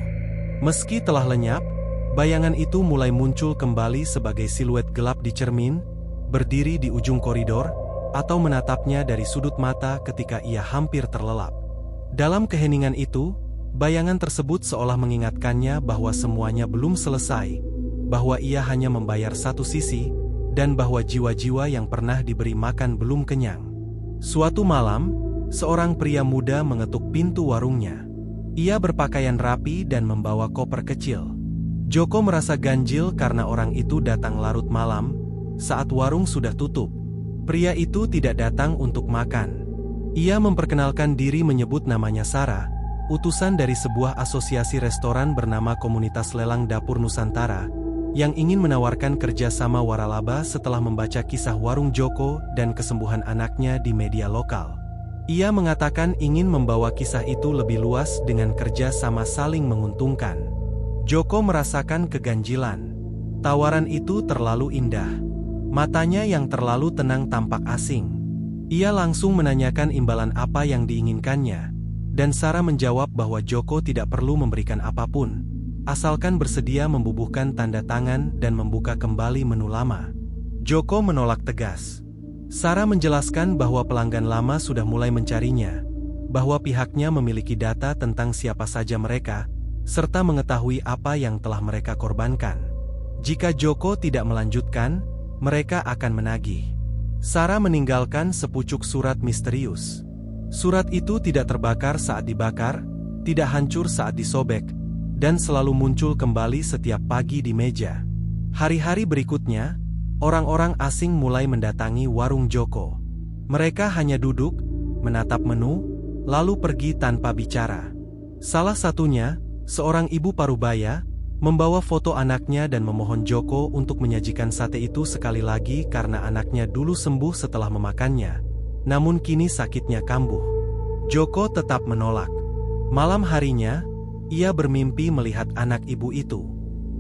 Meski telah lenyap, bayangan itu mulai muncul kembali sebagai siluet gelap di cermin, berdiri di ujung koridor, atau menatapnya dari sudut mata ketika ia hampir terlelap. Dalam keheningan itu, bayangan tersebut seolah mengingatkannya bahwa semuanya belum selesai, bahwa ia hanya membayar satu sisi, dan bahwa jiwa-jiwa yang pernah diberi makan belum kenyang. Suatu malam, seorang pria muda mengetuk pintu warungnya. Ia berpakaian rapi dan membawa koper kecil. Joko merasa ganjil karena orang itu datang larut malam, saat warung sudah tutup. Pria itu tidak datang untuk makan. Ia memperkenalkan diri menyebut namanya Sarah, utusan dari sebuah asosiasi restoran bernama Komunitas Lelang Dapur Nusantara, yang ingin menawarkan kerja sama waralaba setelah membaca kisah warung Joko dan kesembuhan anaknya di media lokal. Ia mengatakan ingin membawa kisah itu lebih luas dengan kerja sama saling menguntungkan. Joko merasakan keganjilan. Tawaran itu terlalu indah. Matanya yang terlalu tenang tampak asing. Ia langsung menanyakan imbalan apa yang diinginkannya, dan Sarah menjawab bahwa Joko tidak perlu memberikan apapun, asalkan bersedia membubuhkan tanda tangan dan membuka kembali menu lama. Joko menolak tegas. Sarah menjelaskan bahwa pelanggan lama sudah mulai mencarinya, bahwa pihaknya memiliki data tentang siapa saja mereka, serta mengetahui apa yang telah mereka korbankan. Jika Joko tidak melanjutkan, mereka akan menagih. Sarah meninggalkan sepucuk surat misterius. Surat itu tidak terbakar saat dibakar, tidak hancur saat disobek, dan selalu muncul kembali setiap pagi di meja. Hari-hari berikutnya, orang-orang asing mulai mendatangi warung Joko. Mereka hanya duduk, menatap menu, lalu pergi tanpa bicara. Salah satunya, seorang ibu parubaya, membawa foto anaknya dan memohon Joko untuk menyajikan sate itu sekali lagi karena anaknya dulu sembuh setelah memakannya. Namun kini sakitnya kambuh. Joko tetap menolak. Malam harinya, ia bermimpi melihat anak ibu itu.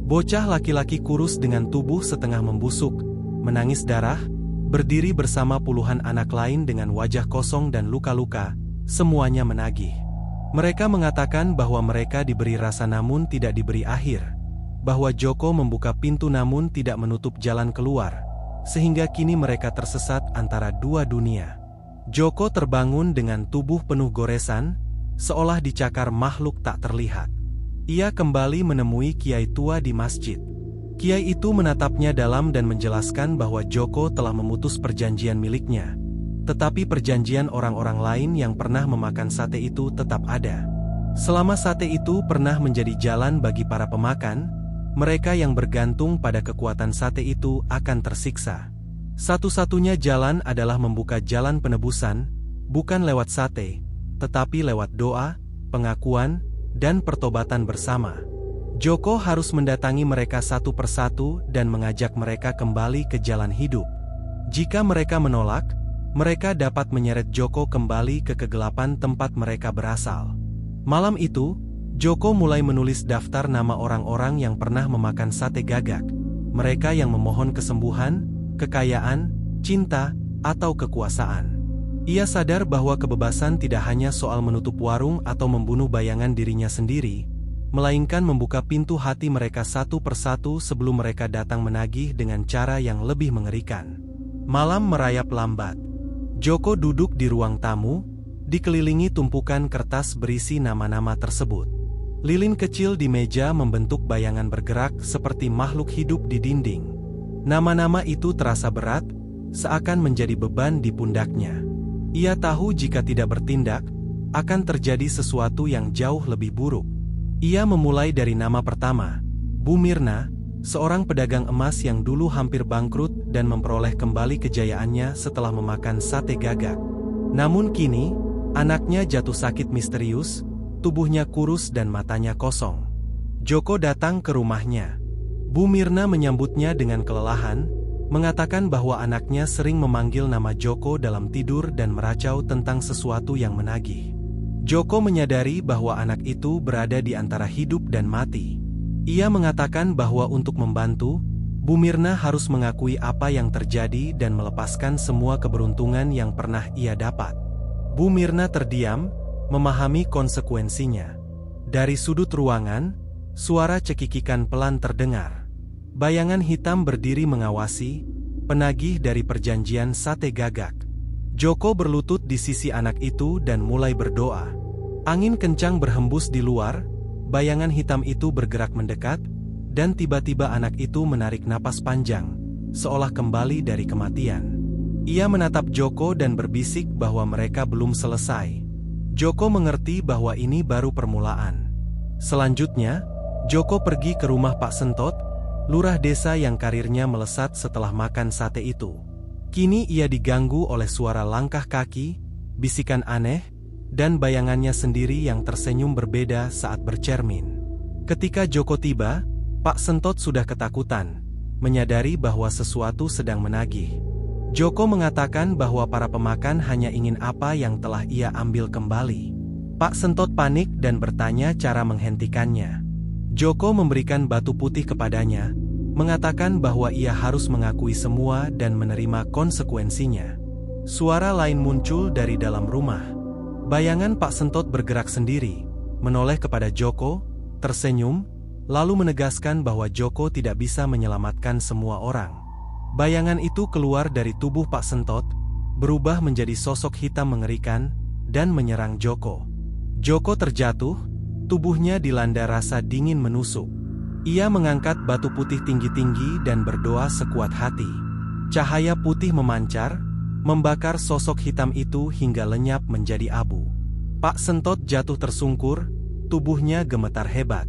Bocah laki-laki kurus dengan tubuh setengah membusuk, menangis darah, berdiri bersama puluhan anak lain dengan wajah kosong dan luka-luka, semuanya menagih. Mereka mengatakan bahwa mereka diberi rasa namun tidak diberi akhir, bahwa Joko membuka pintu namun tidak menutup jalan keluar, sehingga kini mereka tersesat antara dua dunia. Joko terbangun dengan tubuh penuh goresan, seolah dicakar makhluk tak terlihat. Ia kembali menemui kiai tua di masjid. Kiai itu menatapnya dalam dan menjelaskan bahwa Joko telah memutus perjanjian miliknya. Tetapi perjanjian orang-orang lain yang pernah memakan sate itu tetap ada. Selama sate itu pernah menjadi jalan bagi para pemakan, mereka yang bergantung pada kekuatan sate itu akan tersiksa. Satu-satunya jalan adalah membuka jalan penebusan, bukan lewat sate, tetapi lewat doa, pengakuan, dan pertobatan bersama. Joko harus mendatangi mereka satu persatu dan mengajak mereka kembali ke jalan hidup. Jika mereka menolak, mereka dapat menyeret Joko kembali ke kegelapan tempat mereka berasal. Malam itu, Joko mulai menulis daftar nama orang-orang yang pernah memakan sate gagak. Mereka yang memohon kesembuhan, kekayaan, cinta, atau kekuasaan. Ia sadar bahwa kebebasan tidak hanya soal menutup warung atau membunuh bayangan dirinya sendiri, melainkan membuka pintu hati mereka satu persatu sebelum mereka datang menagih dengan cara yang lebih mengerikan. Malam merayap lambat. Joko duduk di ruang tamu, dikelilingi tumpukan kertas berisi nama-nama tersebut. Lilin kecil di meja membentuk bayangan bergerak seperti makhluk hidup di dinding. Nama-nama itu terasa berat, seakan menjadi beban di pundaknya. Ia tahu jika tidak bertindak, akan terjadi sesuatu yang jauh lebih buruk. Ia memulai dari nama pertama, Bu Mirna, seorang pedagang emas yang dulu hampir bangkrut dan memperoleh kembali kejayaannya setelah memakan sate gagak. Namun kini, anaknya jatuh sakit misterius, tubuhnya kurus dan matanya kosong. Joko datang ke rumahnya. Bu Mirna menyambutnya dengan kelelahan, mengatakan bahwa anaknya sering memanggil nama Joko dalam tidur dan meracau tentang sesuatu yang menagih. Joko menyadari bahwa anak itu berada di antara hidup dan mati. Ia mengatakan bahwa untuk membantu, Bu Mirna harus mengakui apa yang terjadi dan melepaskan semua keberuntungan yang pernah ia dapat. Bu Mirna terdiam, memahami konsekuensinya. Dari sudut ruangan, suara cekikikan pelan terdengar. Bayangan hitam berdiri mengawasi, penagih dari perjanjian sate gagak. Joko berlutut di sisi anak itu dan mulai berdoa. Angin kencang berhembus di luar, bayangan hitam itu bergerak mendekat, dan tiba-tiba anak itu menarik napas panjang, seolah kembali dari kematian. Ia menatap Joko dan berbisik bahwa mereka belum selesai. Joko mengerti bahwa ini baru permulaan. Selanjutnya, Joko pergi ke rumah Pak Sentot, lurah desa yang karirnya melesat setelah makan sate itu. Kini ia diganggu oleh suara langkah kaki, bisikan aneh, dan bayangannya sendiri yang tersenyum berbeda saat bercermin. Ketika Joko tiba, Pak Sentot sudah ketakutan, menyadari bahwa sesuatu sedang menagih. Joko mengatakan bahwa para pemakan hanya ingin apa yang telah ia ambil kembali. Pak Sentot panik dan bertanya cara menghentikannya. Joko memberikan batu putih kepadanya, mengatakan bahwa ia harus mengakui semua dan menerima konsekuensinya. Suara lain muncul dari dalam rumah. Bayangan Pak Sentot bergerak sendiri, menoleh kepada Joko, tersenyum, lalu menegaskan bahwa Joko tidak bisa menyelamatkan semua orang. Bayangan itu keluar dari tubuh Pak Sentot, berubah menjadi sosok hitam mengerikan, dan menyerang Joko. Joko terjatuh, tubuhnya dilanda rasa dingin menusuk. Ia mengangkat batu putih tinggi-tinggi dan berdoa sekuat hati. Cahaya putih memancar, membakar sosok hitam itu hingga lenyap menjadi abu. Pak Sentot jatuh tersungkur, tubuhnya gemetar hebat.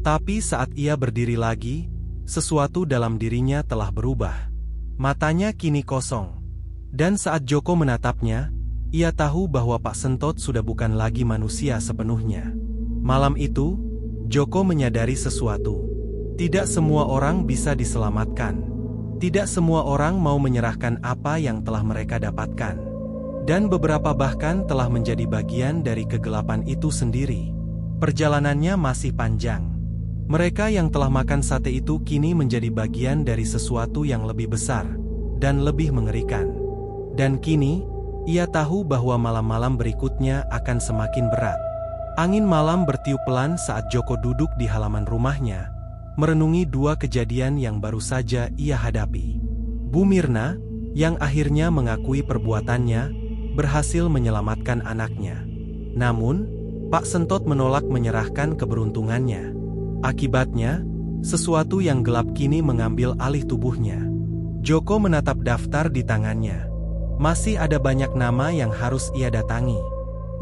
Tapi saat ia berdiri lagi, sesuatu dalam dirinya telah berubah. Matanya kini kosong. Dan saat Joko menatapnya, ia tahu bahwa Pak Sentot sudah bukan lagi manusia sepenuhnya. Malam itu, Joko menyadari sesuatu. Tidak semua orang bisa diselamatkan. Tidak semua orang mau menyerahkan apa yang telah mereka dapatkan. Dan beberapa bahkan telah menjadi bagian dari kegelapan itu sendiri. Perjalanannya masih panjang. Mereka yang telah makan sate itu kini menjadi bagian dari sesuatu yang lebih besar dan lebih mengerikan. Dan kini, ia tahu bahwa malam-malam berikutnya akan semakin berat. Angin malam bertiup pelan saat Joko duduk di halaman rumahnya, merenungi dua kejadian yang baru saja ia hadapi. Bu Mirna, yang akhirnya mengakui perbuatannya, berhasil menyelamatkan anaknya. Namun, Pak Sentot menolak menyerahkan keberuntungannya. Akibatnya, sesuatu yang gelap kini mengambil alih tubuhnya. Joko menatap daftar di tangannya. Masih ada banyak nama yang harus ia datangi.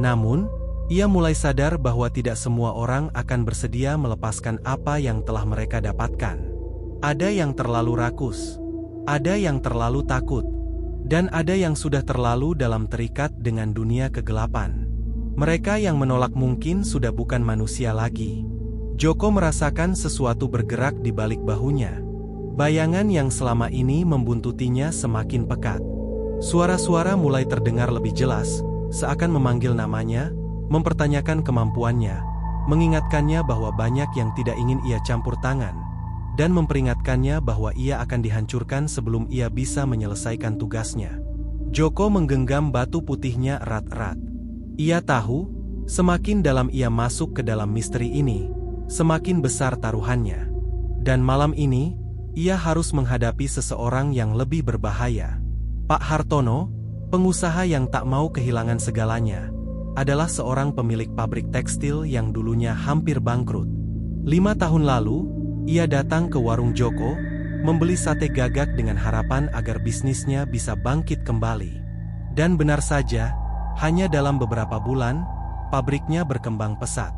Namun, ia mulai sadar bahwa tidak semua orang akan bersedia melepaskan apa yang telah mereka dapatkan. Ada yang terlalu rakus, ada yang terlalu takut, dan ada yang sudah terlalu dalam terikat dengan dunia kegelapan. Mereka yang menolak mungkin sudah bukan manusia lagi. Joko merasakan sesuatu bergerak di balik bahunya. Bayangan yang selama ini membuntutinya semakin pekat. Suara-suara mulai terdengar lebih jelas, seakan memanggil namanya, mempertanyakan kemampuannya, mengingatkannya bahwa banyak yang tidak ingin ia campur tangan, dan memperingatkannya bahwa ia akan dihancurkan sebelum ia bisa menyelesaikan tugasnya. Joko menggenggam batu putihnya erat-erat. Ia tahu, semakin dalam ia masuk ke dalam misteri ini, semakin besar taruhannya. Dan malam ini, ia harus menghadapi seseorang yang lebih berbahaya. Pak Hartono, pengusaha yang tak mau kehilangan segalanya, adalah seorang pemilik pabrik tekstil yang dulunya hampir bangkrut. 5 tahun lalu, ia datang ke warung Joko, membeli sate gagak dengan harapan agar bisnisnya bisa bangkit kembali. Dan benar saja, hanya dalam beberapa bulan, pabriknya berkembang pesat.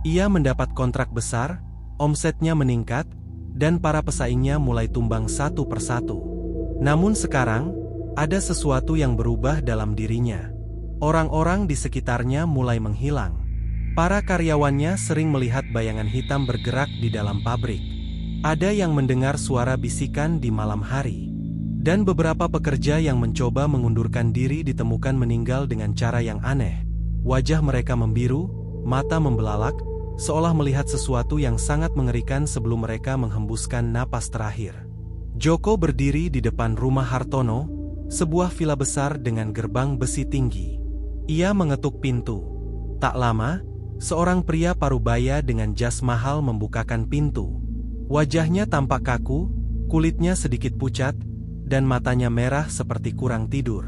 Ia mendapat kontrak besar, omsetnya meningkat, dan para pesaingnya mulai tumbang satu persatu. Namun sekarang, ada sesuatu yang berubah dalam dirinya. Orang-orang di sekitarnya mulai menghilang. Para karyawannya sering melihat bayangan hitam bergerak di dalam pabrik. Ada yang mendengar suara bisikan di malam hari. Dan beberapa pekerja yang mencoba mengundurkan diri ditemukan meninggal dengan cara yang aneh. Wajah mereka membiru, mata membelalak, seolah melihat sesuatu yang sangat mengerikan sebelum mereka menghembuskan napas terakhir. Joko berdiri di depan rumah Hartono, sebuah villa besar dengan gerbang besi tinggi. Ia mengetuk pintu. Tak lama, seorang pria parubaya dengan jas mahal membukakan pintu. Wajahnya tampak kaku, kulitnya sedikit pucat, dan matanya merah seperti kurang tidur.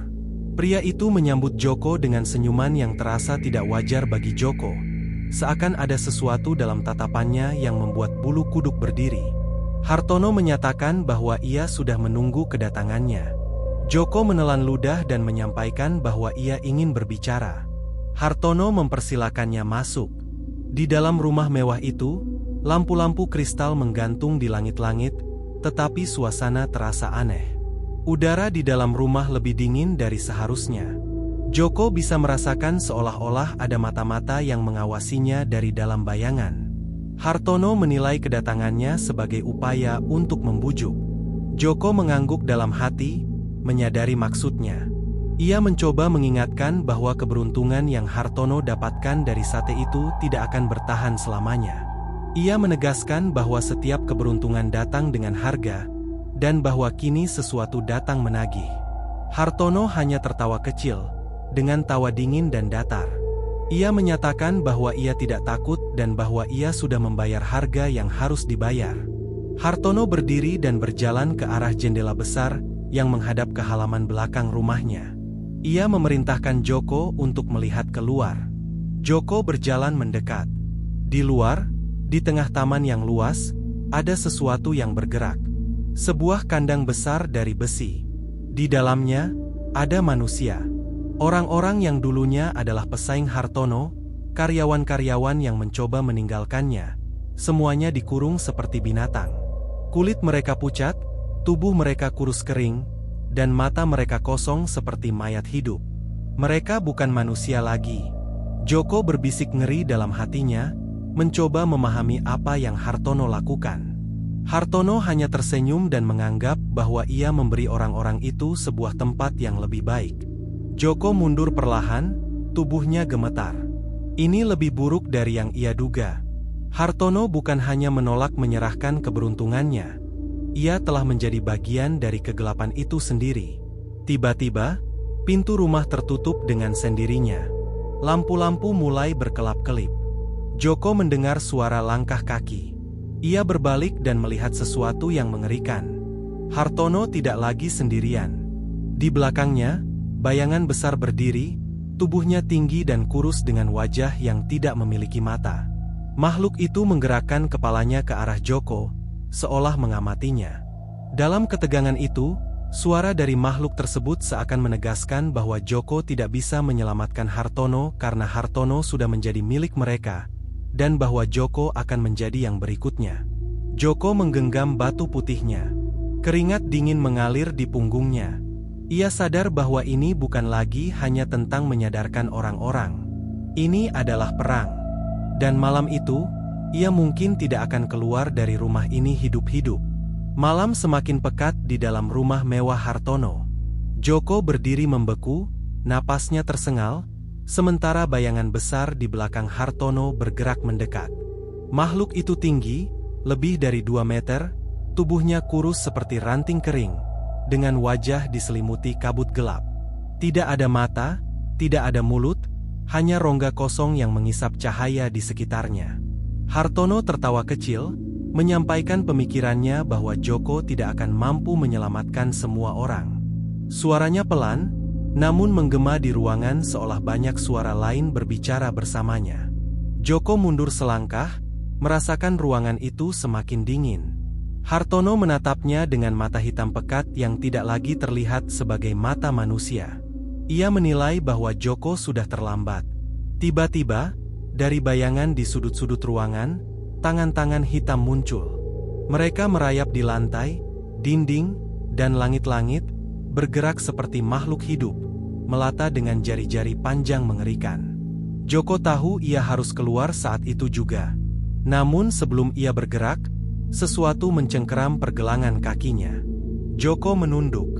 Pria itu menyambut Joko dengan senyuman yang terasa tidak wajar bagi Joko. Seakan ada sesuatu dalam tatapannya yang membuat bulu kuduk berdiri. Hartono menyatakan bahwa ia sudah menunggu kedatangannya. Joko menelan ludah dan menyampaikan bahwa ia ingin berbicara. Hartono mempersilakannya masuk. Di dalam rumah mewah itu, lampu-lampu kristal menggantung di langit-langit, tetapi suasana terasa aneh. Udara di dalam rumah lebih dingin dari seharusnya. Joko bisa merasakan seolah-olah ada mata-mata yang mengawasinya dari dalam bayangan. Hartono menilai kedatangannya sebagai upaya untuk membujuk. Joko mengangguk dalam hati, menyadari maksudnya. Ia mencoba mengingatkan bahwa keberuntungan yang Hartono dapatkan dari sate itu tidak akan bertahan selamanya. Ia menegaskan bahwa setiap keberuntungan datang dengan harga, dan bahwa kini sesuatu datang menagih. Hartono hanya tertawa kecil, dengan tawa dingin dan datar. Ia menyatakan bahwa ia tidak takut dan bahwa ia sudah membayar harga yang harus dibayar. Hartono berdiri dan berjalan ke arah jendela besar yang menghadap ke halaman belakang rumahnya. Ia memerintahkan Joko untuk melihat keluar. Joko berjalan mendekat. Di luar, di tengah taman yang luas, ada sesuatu yang bergerak. Sebuah kandang besar dari besi. Di dalamnya, ada manusia. Orang-orang yang dulunya adalah pesaing Hartono, karyawan-karyawan yang mencoba meninggalkannya, semuanya dikurung seperti binatang. Kulit mereka pucat, tubuh mereka kurus kering, dan mata mereka kosong seperti mayat hidup. Mereka bukan manusia lagi. Joko berbisik ngeri dalam hatinya, mencoba memahami apa yang Hartono lakukan. Hartono hanya tersenyum dan menganggap bahwa ia memberi orang-orang itu sebuah tempat yang lebih baik. Joko mundur perlahan, tubuhnya gemetar. Ini lebih buruk dari yang ia duga. Hartono bukan hanya menolak menyerahkan keberuntungannya. Ia telah menjadi bagian dari kegelapan itu sendiri. Tiba-tiba, pintu rumah tertutup dengan sendirinya. Lampu-lampu mulai berkelap-kelip. Joko mendengar suara langkah kaki. Ia berbalik dan melihat sesuatu yang mengerikan. Hartono tidak lagi sendirian. Di belakangnya, bayangan besar berdiri, tubuhnya tinggi dan kurus dengan wajah yang tidak memiliki mata. Makhluk itu menggerakkan kepalanya ke arah Joko, seolah mengamatinya. Dalam ketegangan itu, suara dari makhluk tersebut seakan menegaskan bahwa Joko tidak bisa menyelamatkan Hartono karena Hartono sudah menjadi milik mereka, dan bahwa Joko akan menjadi yang berikutnya. Joko menggenggam batu putihnya. Keringat dingin mengalir di punggungnya. Ia sadar bahwa ini bukan lagi hanya tentang menyadarkan orang-orang. Ini adalah perang. Dan malam itu, ia mungkin tidak akan keluar dari rumah ini hidup-hidup. Malam semakin pekat di dalam rumah mewah Hartono. Joko berdiri membeku, napasnya tersengal, sementara bayangan besar di belakang Hartono bergerak mendekat. Makhluk itu tinggi, lebih dari 2 meter, tubuhnya kurus seperti ranting kering, dengan wajah diselimuti kabut gelap. Tidak ada mata, tidak ada mulut, hanya rongga kosong yang mengisap cahaya di sekitarnya. Hartono tertawa kecil, menyampaikan pemikirannya bahwa Joko tidak akan mampu menyelamatkan semua orang. Suaranya pelan, namun menggema di ruangan seolah banyak suara lain berbicara bersamanya. Joko mundur selangkah, merasakan ruangan itu semakin dingin. Hartono menatapnya dengan mata hitam pekat yang tidak lagi terlihat sebagai mata manusia. Ia menilai bahwa Joko sudah terlambat. Tiba-tiba, dari bayangan di sudut-sudut ruangan, tangan-tangan hitam muncul. Mereka merayap di lantai, dinding, dan langit-langit, bergerak seperti makhluk hidup, melata dengan jari-jari panjang mengerikan. Joko tahu ia harus keluar saat itu juga. Namun sebelum ia bergerak, sesuatu mencengkeram pergelangan kakinya. Joko menunduk.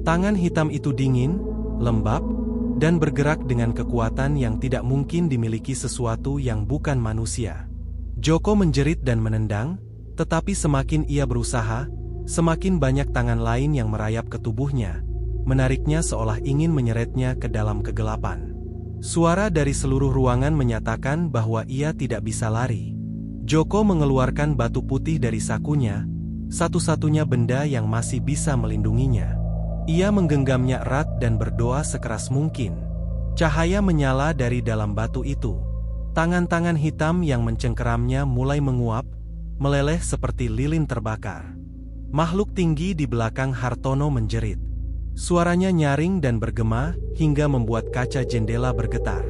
Tangan hitam itu dingin, lembab, dan bergerak dengan kekuatan yang tidak mungkin dimiliki sesuatu yang bukan manusia. Joko menjerit dan menendang, tetapi semakin ia berusaha, semakin banyak tangan lain yang merayap ke tubuhnya, menariknya seolah ingin menyeretnya ke dalam kegelapan. Suara dari seluruh ruangan menyatakan bahwa ia tidak bisa lari. Joko mengeluarkan batu putih dari sakunya, satu-satunya benda yang masih bisa melindunginya. Ia menggenggamnya erat dan berdoa sekeras mungkin. Cahaya menyala dari dalam batu itu. Tangan-tangan hitam yang mencengkeramnya mulai menguap, meleleh seperti lilin terbakar. Makhluk tinggi di belakang Hartono menjerit. Suaranya nyaring dan bergema hingga membuat kaca jendela bergetar.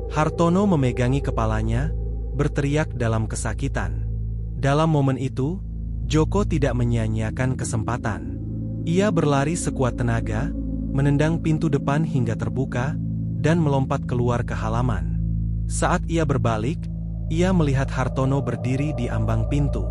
Hartono memegangi kepalanya, berteriak dalam kesakitan. Dalam momen itu, Joko tidak menyia-nyiakan kesempatan. Ia berlari sekuat tenaga, menendang pintu depan hingga terbuka, dan melompat keluar ke halaman. Saat ia berbalik, ia melihat Hartono berdiri di ambang pintu.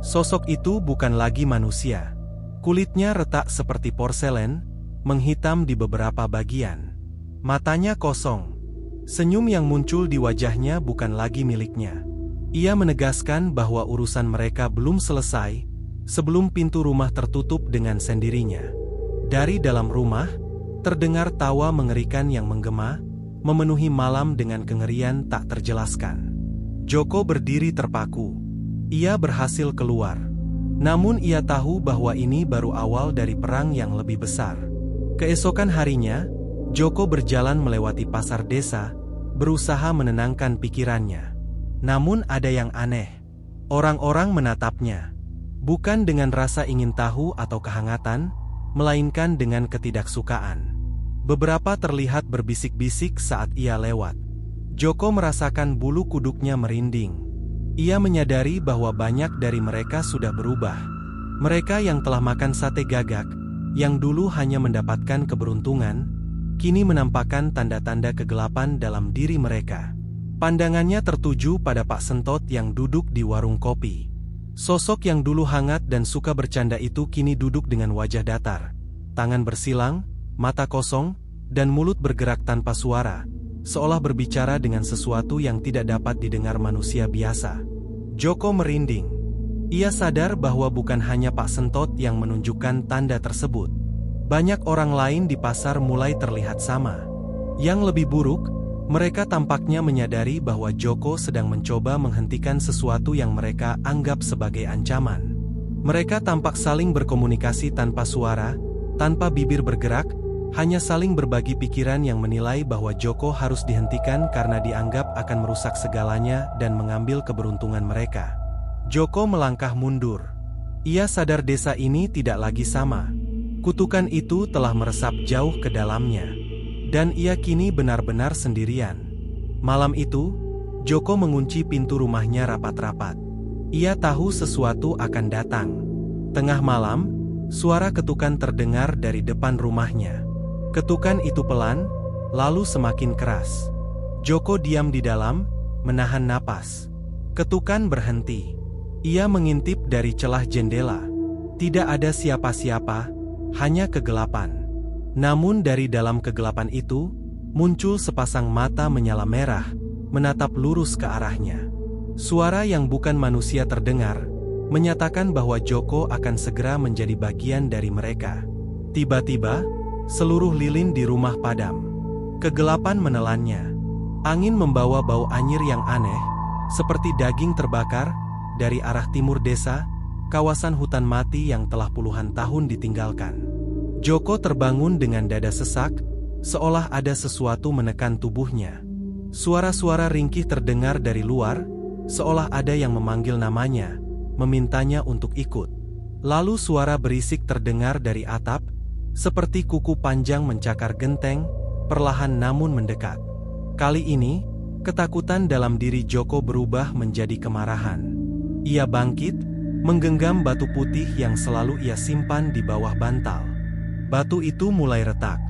Sosok itu bukan lagi manusia. Kulitnya retak seperti porselen, menghitam di beberapa bagian. Matanya kosong. Senyum yang muncul di wajahnya bukan lagi miliknya. Ia menegaskan bahwa urusan mereka belum selesai sebelum pintu rumah tertutup dengan sendirinya. Dari dalam rumah, terdengar tawa mengerikan yang menggema, memenuhi malam dengan kengerian tak terjelaskan. Joko berdiri terpaku. Ia berhasil keluar. Namun ia tahu bahwa ini baru awal dari perang yang lebih besar. Keesokan harinya, Joko berjalan melewati pasar desa, berusaha menenangkan pikirannya. Namun ada yang aneh. Orang-orang menatapnya. Bukan dengan rasa ingin tahu atau kehangatan, melainkan dengan ketidaksukaan. Beberapa terlihat berbisik-bisik saat ia lewat. Joko merasakan bulu kuduknya merinding. Ia menyadari bahwa banyak dari mereka sudah berubah. Mereka yang telah makan sate gagak, yang dulu hanya mendapatkan keberuntungan, kini menampakkan tanda-tanda kegelapan dalam diri mereka. Pandangannya tertuju pada Pak Sentot yang duduk di warung kopi. Sosok yang dulu hangat dan suka bercanda itu kini duduk dengan wajah datar. Tangan bersilang, mata kosong, dan mulut bergerak tanpa suara, seolah berbicara dengan sesuatu yang tidak dapat didengar manusia biasa. Joko merinding. Ia sadar bahwa bukan hanya Pak Sentot yang menunjukkan tanda tersebut. Banyak orang lain di pasar mulai terlihat sama. Yang lebih buruk, mereka tampaknya menyadari bahwa Joko sedang mencoba menghentikan sesuatu yang mereka anggap sebagai ancaman. Mereka tampak saling berkomunikasi tanpa suara, tanpa bibir bergerak, hanya saling berbagi pikiran yang menilai bahwa Joko harus dihentikan karena dianggap akan merusak segalanya dan mengambil keberuntungan mereka. Joko melangkah mundur. Ia sadar desa ini tidak lagi sama. Kutukan itu telah meresap jauh ke dalamnya. Dan ia kini benar-benar sendirian. Malam itu, Joko mengunci pintu rumahnya rapat-rapat. Ia tahu sesuatu akan datang. Tengah malam, suara ketukan terdengar dari depan rumahnya. Ketukan itu pelan, lalu semakin keras. Joko diam di dalam, menahan napas. Ketukan berhenti. Ia mengintip dari celah jendela. Tidak ada siapa-siapa, hanya kegelapan. Namun dari dalam kegelapan itu, muncul sepasang mata menyala merah, menatap lurus ke arahnya. Suara yang bukan manusia terdengar, menyatakan bahwa Joko akan segera menjadi bagian dari mereka. Tiba-tiba, seluruh lilin di rumah padam. Kegelapan menelannya. Angin membawa bau anyir yang aneh, seperti daging terbakar, dari arah timur desa, kawasan hutan mati yang telah puluhan tahun ditinggalkan. Joko terbangun dengan dada sesak, seolah ada sesuatu menekan tubuhnya. Suara-suara ringkih terdengar dari luar, seolah ada yang memanggil namanya, memintanya untuk ikut. Lalu suara berisik terdengar dari atap, seperti kuku panjang mencakar genteng, perlahan namun mendekat. Kali ini, ketakutan dalam diri Joko berubah menjadi kemarahan. Ia bangkit, menggenggam batu putih yang selalu ia simpan di bawah bantal. Batu itu mulai retak.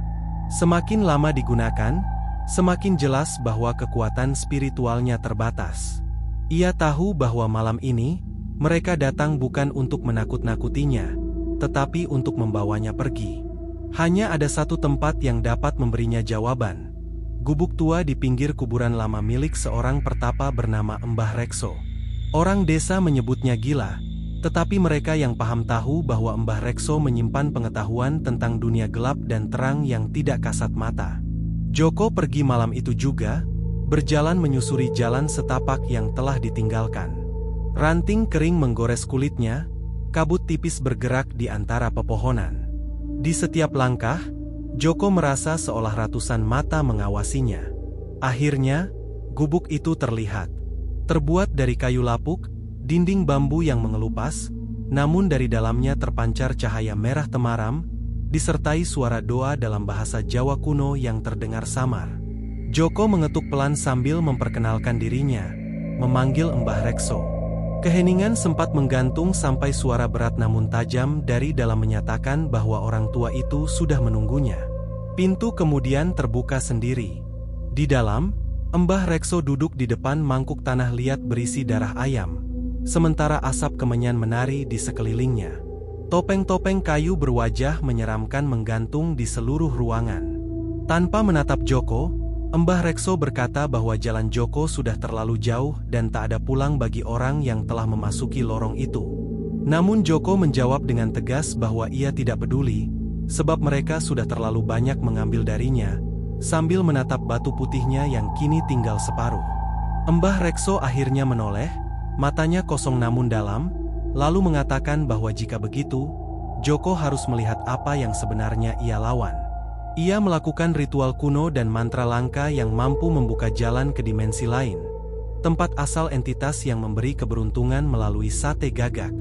Semakin lama digunakan, semakin jelas bahwa kekuatan spiritualnya terbatas. Ia tahu bahwa malam ini, mereka datang bukan untuk menakut-nakutinya, tetapi untuk membawanya pergi. Hanya ada satu tempat yang dapat memberinya jawaban. Gubuk tua di pinggir kuburan lama milik seorang pertapa bernama Mbah Rekso. Orang desa menyebutnya gila, tetapi mereka yang paham tahu bahwa Mbah Rekso menyimpan pengetahuan tentang dunia gelap dan terang yang tidak kasat mata. Joko pergi malam itu juga, berjalan menyusuri jalan setapak yang telah ditinggalkan. Ranting kering menggores kulitnya, kabut tipis bergerak di antara pepohonan. Di setiap langkah, Joko merasa seolah ratusan mata mengawasinya. Akhirnya, gubuk itu terlihat. Terbuat dari kayu lapuk, dinding bambu yang mengelupas, namun dari dalamnya terpancar cahaya merah temaram, disertai suara doa dalam bahasa Jawa kuno yang terdengar samar. Joko mengetuk pelan sambil memperkenalkan dirinya, memanggil Mbah Rekso. Keheningan sempat menggantung sampai suara berat namun tajam dari dalam menyatakan bahwa orang tua itu sudah menunggunya. Pintu kemudian terbuka sendiri. Di dalam, Mbah Rekso duduk di depan mangkuk tanah liat berisi darah ayam, sementara asap kemenyan menari di sekelilingnya. Topeng-topeng kayu berwajah menyeramkan menggantung di seluruh ruangan. Tanpa menatap Joko, Mbah Rekso berkata bahwa jalan Joko sudah terlalu jauh dan tak ada pulang bagi orang yang telah memasuki lorong itu. Namun Joko menjawab dengan tegas bahwa ia tidak peduli, sebab mereka sudah terlalu banyak mengambil darinya, sambil menatap batu putihnya yang kini tinggal separuh. Mbah Rekso akhirnya menoleh, matanya kosong namun dalam, lalu mengatakan bahwa jika begitu, Joko harus melihat apa yang sebenarnya ia lawan. Ia melakukan ritual kuno dan mantra langka yang mampu membuka jalan ke dimensi lain, tempat asal entitas yang memberi keberuntungan melalui sate gagak.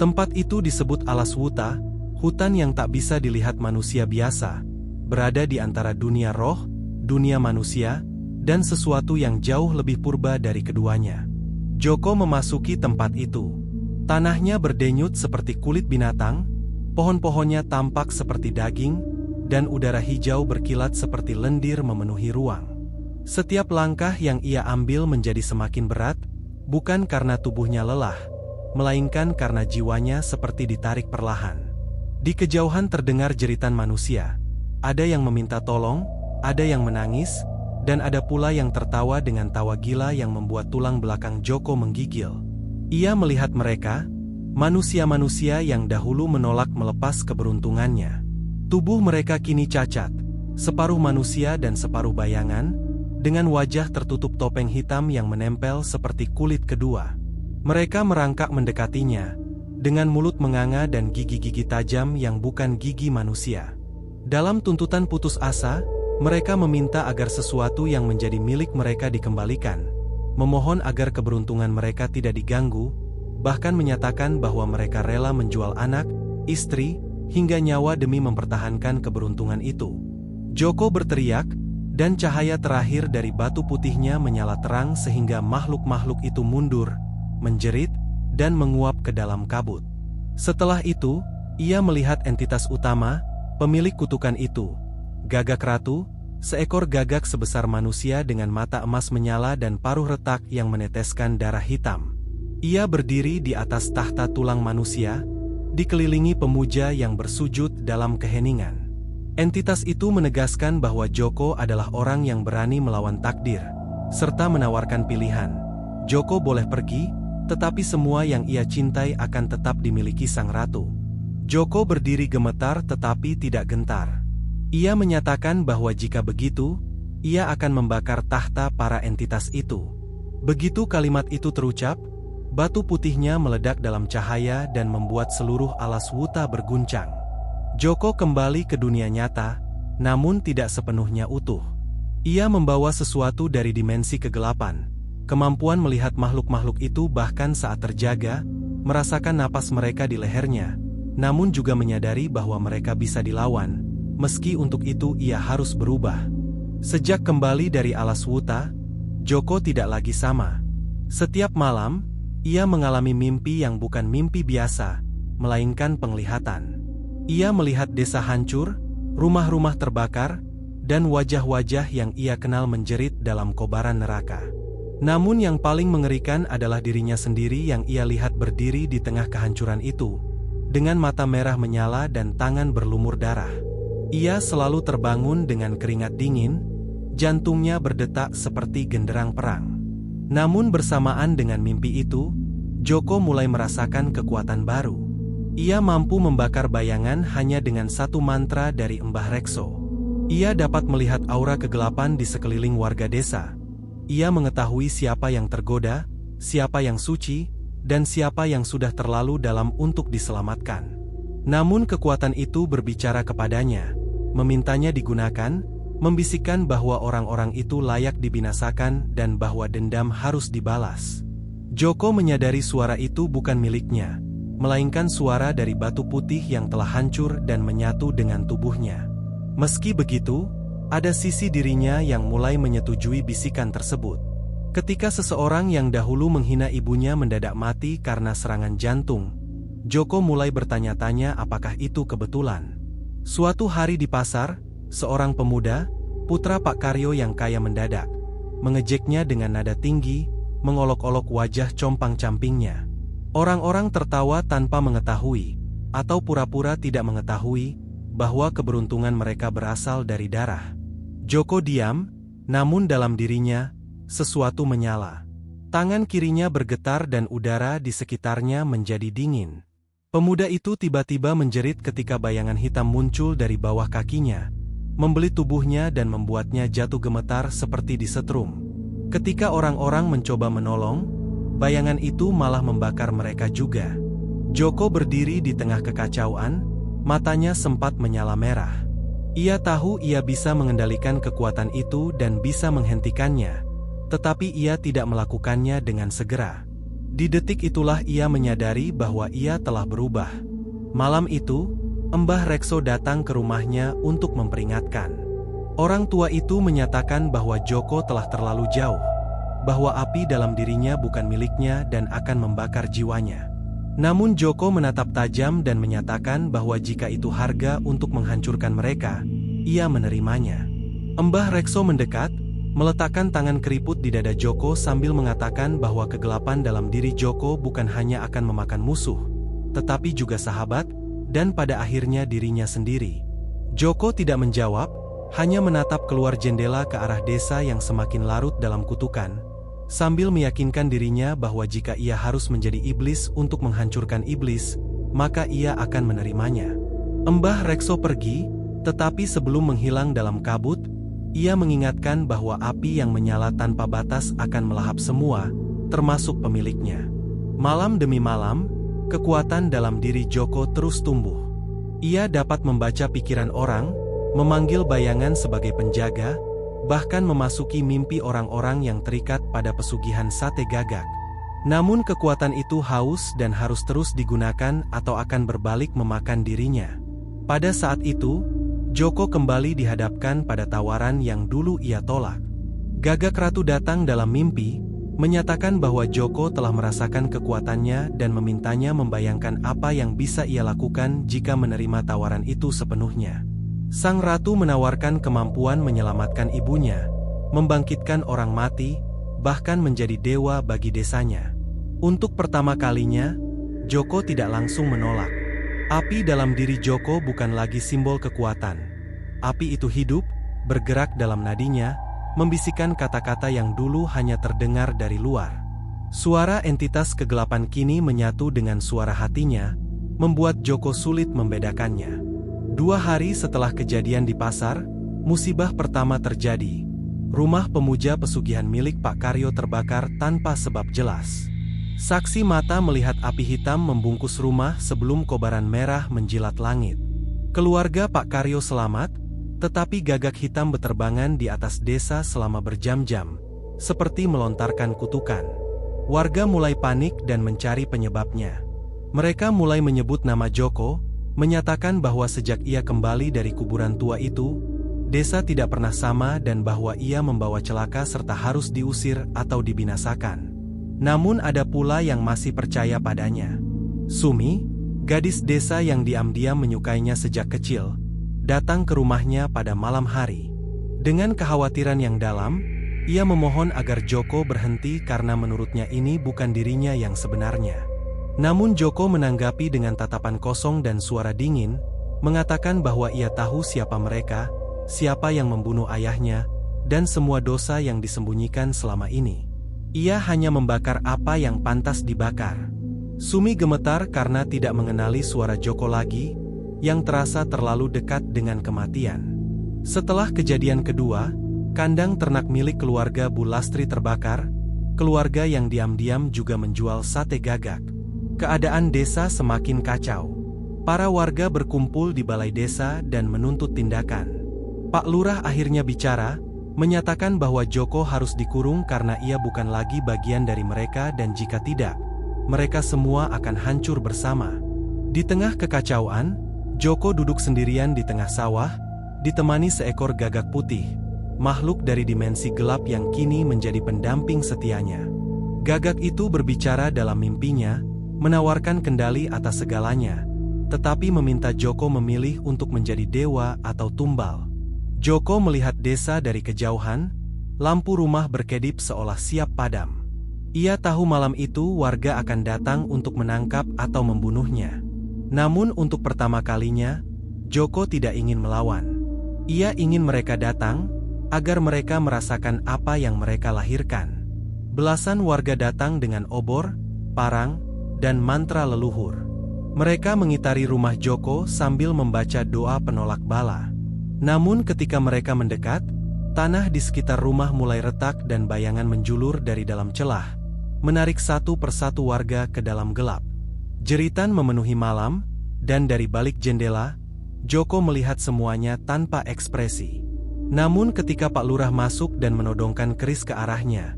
Tempat itu disebut Alas Wuta, hutan yang tak bisa dilihat manusia biasa, berada di antara dunia roh, dunia manusia, dan sesuatu yang jauh lebih purba dari keduanya. Joko memasuki tempat itu. Tanahnya berdenyut seperti kulit binatang, pohon-pohonnya tampak seperti daging, dan udara hijau berkilat seperti lendir memenuhi ruang. Setiap langkah yang ia ambil menjadi semakin berat, bukan karena tubuhnya lelah, melainkan karena jiwanya seperti ditarik perlahan. Di kejauhan terdengar jeritan manusia. Ada yang meminta tolong, ada yang menangis, dan ada pula yang tertawa dengan tawa gila yang membuat tulang belakang Joko menggigil. Ia melihat mereka, manusia-manusia yang dahulu menolak melepas keberuntungannya. Tubuh mereka kini cacat, separuh manusia dan separuh bayangan, dengan wajah tertutup topeng hitam yang menempel seperti kulit kedua. Mereka merangkak mendekatinya, dengan mulut menganga dan gigi-gigi tajam yang bukan gigi manusia. Dalam tuntutan putus asa, mereka meminta agar sesuatu yang menjadi milik mereka dikembalikan, memohon agar keberuntungan mereka tidak diganggu, bahkan menyatakan bahwa mereka rela menjual anak, istri, hingga nyawa demi mempertahankan keberuntungan itu. Joko berteriak, dan cahaya terakhir dari batu putihnya menyala terang sehingga makhluk-makhluk itu mundur, menjerit, dan menguap ke dalam kabut. Setelah itu, ia melihat entitas utama, pemilik kutukan itu, Gagak Ratu, seekor gagak sebesar manusia dengan mata emas menyala dan paruh retak yang meneteskan darah hitam. Ia berdiri di atas tahta tulang manusia, dikelilingi pemuja yang bersujud dalam keheningan. Entitas itu menegaskan bahwa Joko adalah orang yang berani melawan takdir, serta menawarkan pilihan. Joko boleh pergi, tetapi semua yang ia cintai akan tetap dimiliki sang ratu. Joko berdiri gemetar tetapi tidak gentar. Ia menyatakan bahwa jika begitu, ia akan membakar tahta para entitas itu. Begitu kalimat itu terucap, batu putihnya meledak dalam cahaya dan membuat seluruh Alas Wuta berguncang. Joko kembali ke dunia nyata, namun tidak sepenuhnya utuh. Ia membawa sesuatu dari dimensi kegelapan, kemampuan melihat makhluk-makhluk itu bahkan saat terjaga, merasakan napas mereka di lehernya, namun juga menyadari bahwa mereka bisa dilawan, meski untuk itu ia harus berubah. Sejak kembali dari Alas Wuta, Joko tidak lagi sama. Setiap malam, ia mengalami mimpi yang bukan mimpi biasa, melainkan penglihatan. Ia melihat desa hancur, rumah-rumah terbakar, dan wajah-wajah yang ia kenal menjerit dalam kobaran neraka. Namun yang paling mengerikan adalah dirinya sendiri yang ia lihat berdiri di tengah kehancuran itu, dengan mata merah menyala dan tangan berlumur darah. Ia selalu terbangun dengan keringat dingin, jantungnya berdetak seperti genderang perang. Namun bersamaan dengan mimpi itu, Joko mulai merasakan kekuatan baru. Ia mampu membakar bayangan hanya dengan satu mantra dari Mbah Rekso. Ia dapat melihat aura kegelapan di sekeliling warga desa. Ia mengetahui siapa yang tergoda, siapa yang suci, dan siapa yang sudah terlalu dalam untuk diselamatkan. Namun kekuatan itu berbicara kepadanya, memintanya digunakan, membisikkan bahwa orang-orang itu layak dibinasakan dan bahwa dendam harus dibalas. Joko menyadari suara itu bukan miliknya, melainkan suara dari batu putih yang telah hancur dan menyatu dengan tubuhnya. Meski begitu, ada sisi dirinya yang mulai menyetujui bisikan tersebut. Ketika seseorang yang dahulu menghina ibunya mendadak mati karena serangan jantung, Joko mulai bertanya-tanya apakah itu kebetulan. Suatu hari di pasar, seorang pemuda, putra Pak Karyo yang kaya mendadak mengejeknya dengan nada tinggi, mengolok-olok wajah compang-campingnya. Orang-orang tertawa tanpa mengetahui, atau pura-pura tidak mengetahui, bahwa keberuntungan mereka berasal dari darah. Joko diam, namun dalam dirinya, sesuatu menyala. Tangan kirinya bergetar dan udara di sekitarnya menjadi dingin. Pemuda itu tiba-tiba menjerit ketika bayangan hitam muncul dari bawah kakinya, membelit tubuhnya dan membuatnya jatuh gemetar seperti disetrum. Ketika orang-orang mencoba menolong, bayangan itu malah membakar mereka juga. Joko berdiri di tengah kekacauan, matanya sempat menyala merah. Ia tahu ia bisa mengendalikan kekuatan itu dan bisa menghentikannya, tetapi ia tidak melakukannya dengan segera. Di detik itulah ia menyadari bahwa ia telah berubah. Malam itu, Mbah Rekso datang ke rumahnya untuk memperingatkan. Orang tua itu menyatakan bahwa Joko telah terlalu jauh, bahwa api dalam dirinya bukan miliknya dan akan membakar jiwanya. Namun Joko menatap tajam dan menyatakan bahwa jika itu harga untuk menghancurkan mereka, ia menerimanya. Mbah Rekso mendekat, meletakkan tangan keriput di dada Joko sambil mengatakan bahwa kegelapan dalam diri Joko bukan hanya akan memakan musuh, tetapi juga sahabat, dan pada akhirnya dirinya sendiri. Joko tidak menjawab, hanya menatap keluar jendela ke arah desa yang semakin larut dalam kutukan, sambil meyakinkan dirinya bahwa jika ia harus menjadi iblis untuk menghancurkan iblis, maka ia akan menerimanya. Mbah Rekso pergi, tetapi sebelum menghilang dalam kabut, ia mengingatkan bahwa api yang menyala tanpa batas akan melahap semua, termasuk pemiliknya. Malam demi malam, kekuatan dalam diri Joko terus tumbuh. Ia dapat membaca pikiran orang, memanggil bayangan sebagai penjaga, bahkan memasuki mimpi orang-orang yang terikat pada pesugihan sate gagak. Namun kekuatan itu haus dan harus terus digunakan atau akan berbalik memakan dirinya. Pada saat itu, Joko kembali dihadapkan pada tawaran yang dulu ia tolak. Gagak Ratu datang dalam mimpi, menyatakan bahwa Joko telah merasakan kekuatannya dan memintanya membayangkan apa yang bisa ia lakukan jika menerima tawaran itu sepenuhnya. Sang Ratu menawarkan kemampuan menyelamatkan ibunya, membangkitkan orang mati, bahkan menjadi dewa bagi desanya. Untuk pertama kalinya, Joko tidak langsung menolak. Api dalam diri Joko bukan lagi simbol kekuatan. Api itu hidup, bergerak dalam nadinya, membisikkan kata-kata yang dulu hanya terdengar dari luar. Suara entitas kegelapan kini menyatu dengan suara hatinya, membuat Joko sulit membedakannya. 2 hari setelah kejadian di pasar, musibah pertama terjadi. Rumah pemuja pesugihan milik Pak Karyo terbakar tanpa sebab jelas. Saksi mata melihat api hitam membungkus rumah sebelum kobaran merah menjilat langit. Keluarga Pak Karyo selamat, tetapi gagak hitam beterbangan di atas desa selama berjam-jam, seperti melontarkan kutukan. Warga mulai panik dan mencari penyebabnya. Mereka mulai menyebut nama Joko, menyatakan bahwa sejak ia kembali dari kuburan tua itu, desa tidak pernah sama dan bahwa ia membawa celaka serta harus diusir atau dibinasakan. Namun ada pula yang masih percaya padanya. Sumi, gadis desa yang diam-diam menyukainya sejak kecil, datang ke rumahnya pada malam hari. Dengan kekhawatiran yang dalam, ia memohon agar Joko berhenti karena menurutnya ini bukan dirinya yang sebenarnya. Namun Joko menanggapi dengan tatapan kosong dan suara dingin, mengatakan bahwa ia tahu siapa mereka, siapa yang membunuh ayahnya, dan semua dosa yang disembunyikan selama ini. Ia hanya membakar apa yang pantas dibakar. Sumi gemetar karena tidak mengenali suara Joko lagi, yang terasa terlalu dekat dengan kematian. Setelah kejadian kedua, kandang ternak milik keluarga Bu Lastri terbakar, keluarga yang diam-diam juga menjual sate gagak. Keadaan desa semakin kacau. Para warga berkumpul di balai desa dan menuntut tindakan. Pak Lurah akhirnya bicara, menyatakan bahwa Joko harus dikurung karena ia bukan lagi bagian dari mereka dan jika tidak, mereka semua akan hancur bersama. Di tengah kekacauan, Joko duduk sendirian di tengah sawah, ditemani seekor gagak putih, makhluk dari dimensi gelap yang kini menjadi pendamping setianya. Gagak itu berbicara dalam mimpinya, menawarkan kendali atas segalanya, tetapi meminta Joko memilih untuk menjadi dewa atau tumbal. Joko melihat desa dari kejauhan, Lampu rumah berkedip seolah siap padam. Ia tahu malam itu warga akan datang untuk menangkap atau membunuhnya. Namun untuk pertama kalinya, Joko tidak ingin melawan. Ia ingin mereka datang, agar mereka merasakan apa yang mereka lahirkan. Belasan warga datang dengan obor, parang, dan mantra leluhur. Mereka mengitari rumah Joko sambil membaca doa penolak bala. Namun ketika mereka mendekat, tanah di sekitar rumah mulai retak dan bayangan menjulur dari dalam celah, menarik satu persatu warga ke dalam gelap. Jeritan memenuhi malam, dan dari balik jendela, Joko melihat semuanya tanpa ekspresi. Namun ketika Pak Lurah masuk dan menodongkan keris ke arahnya,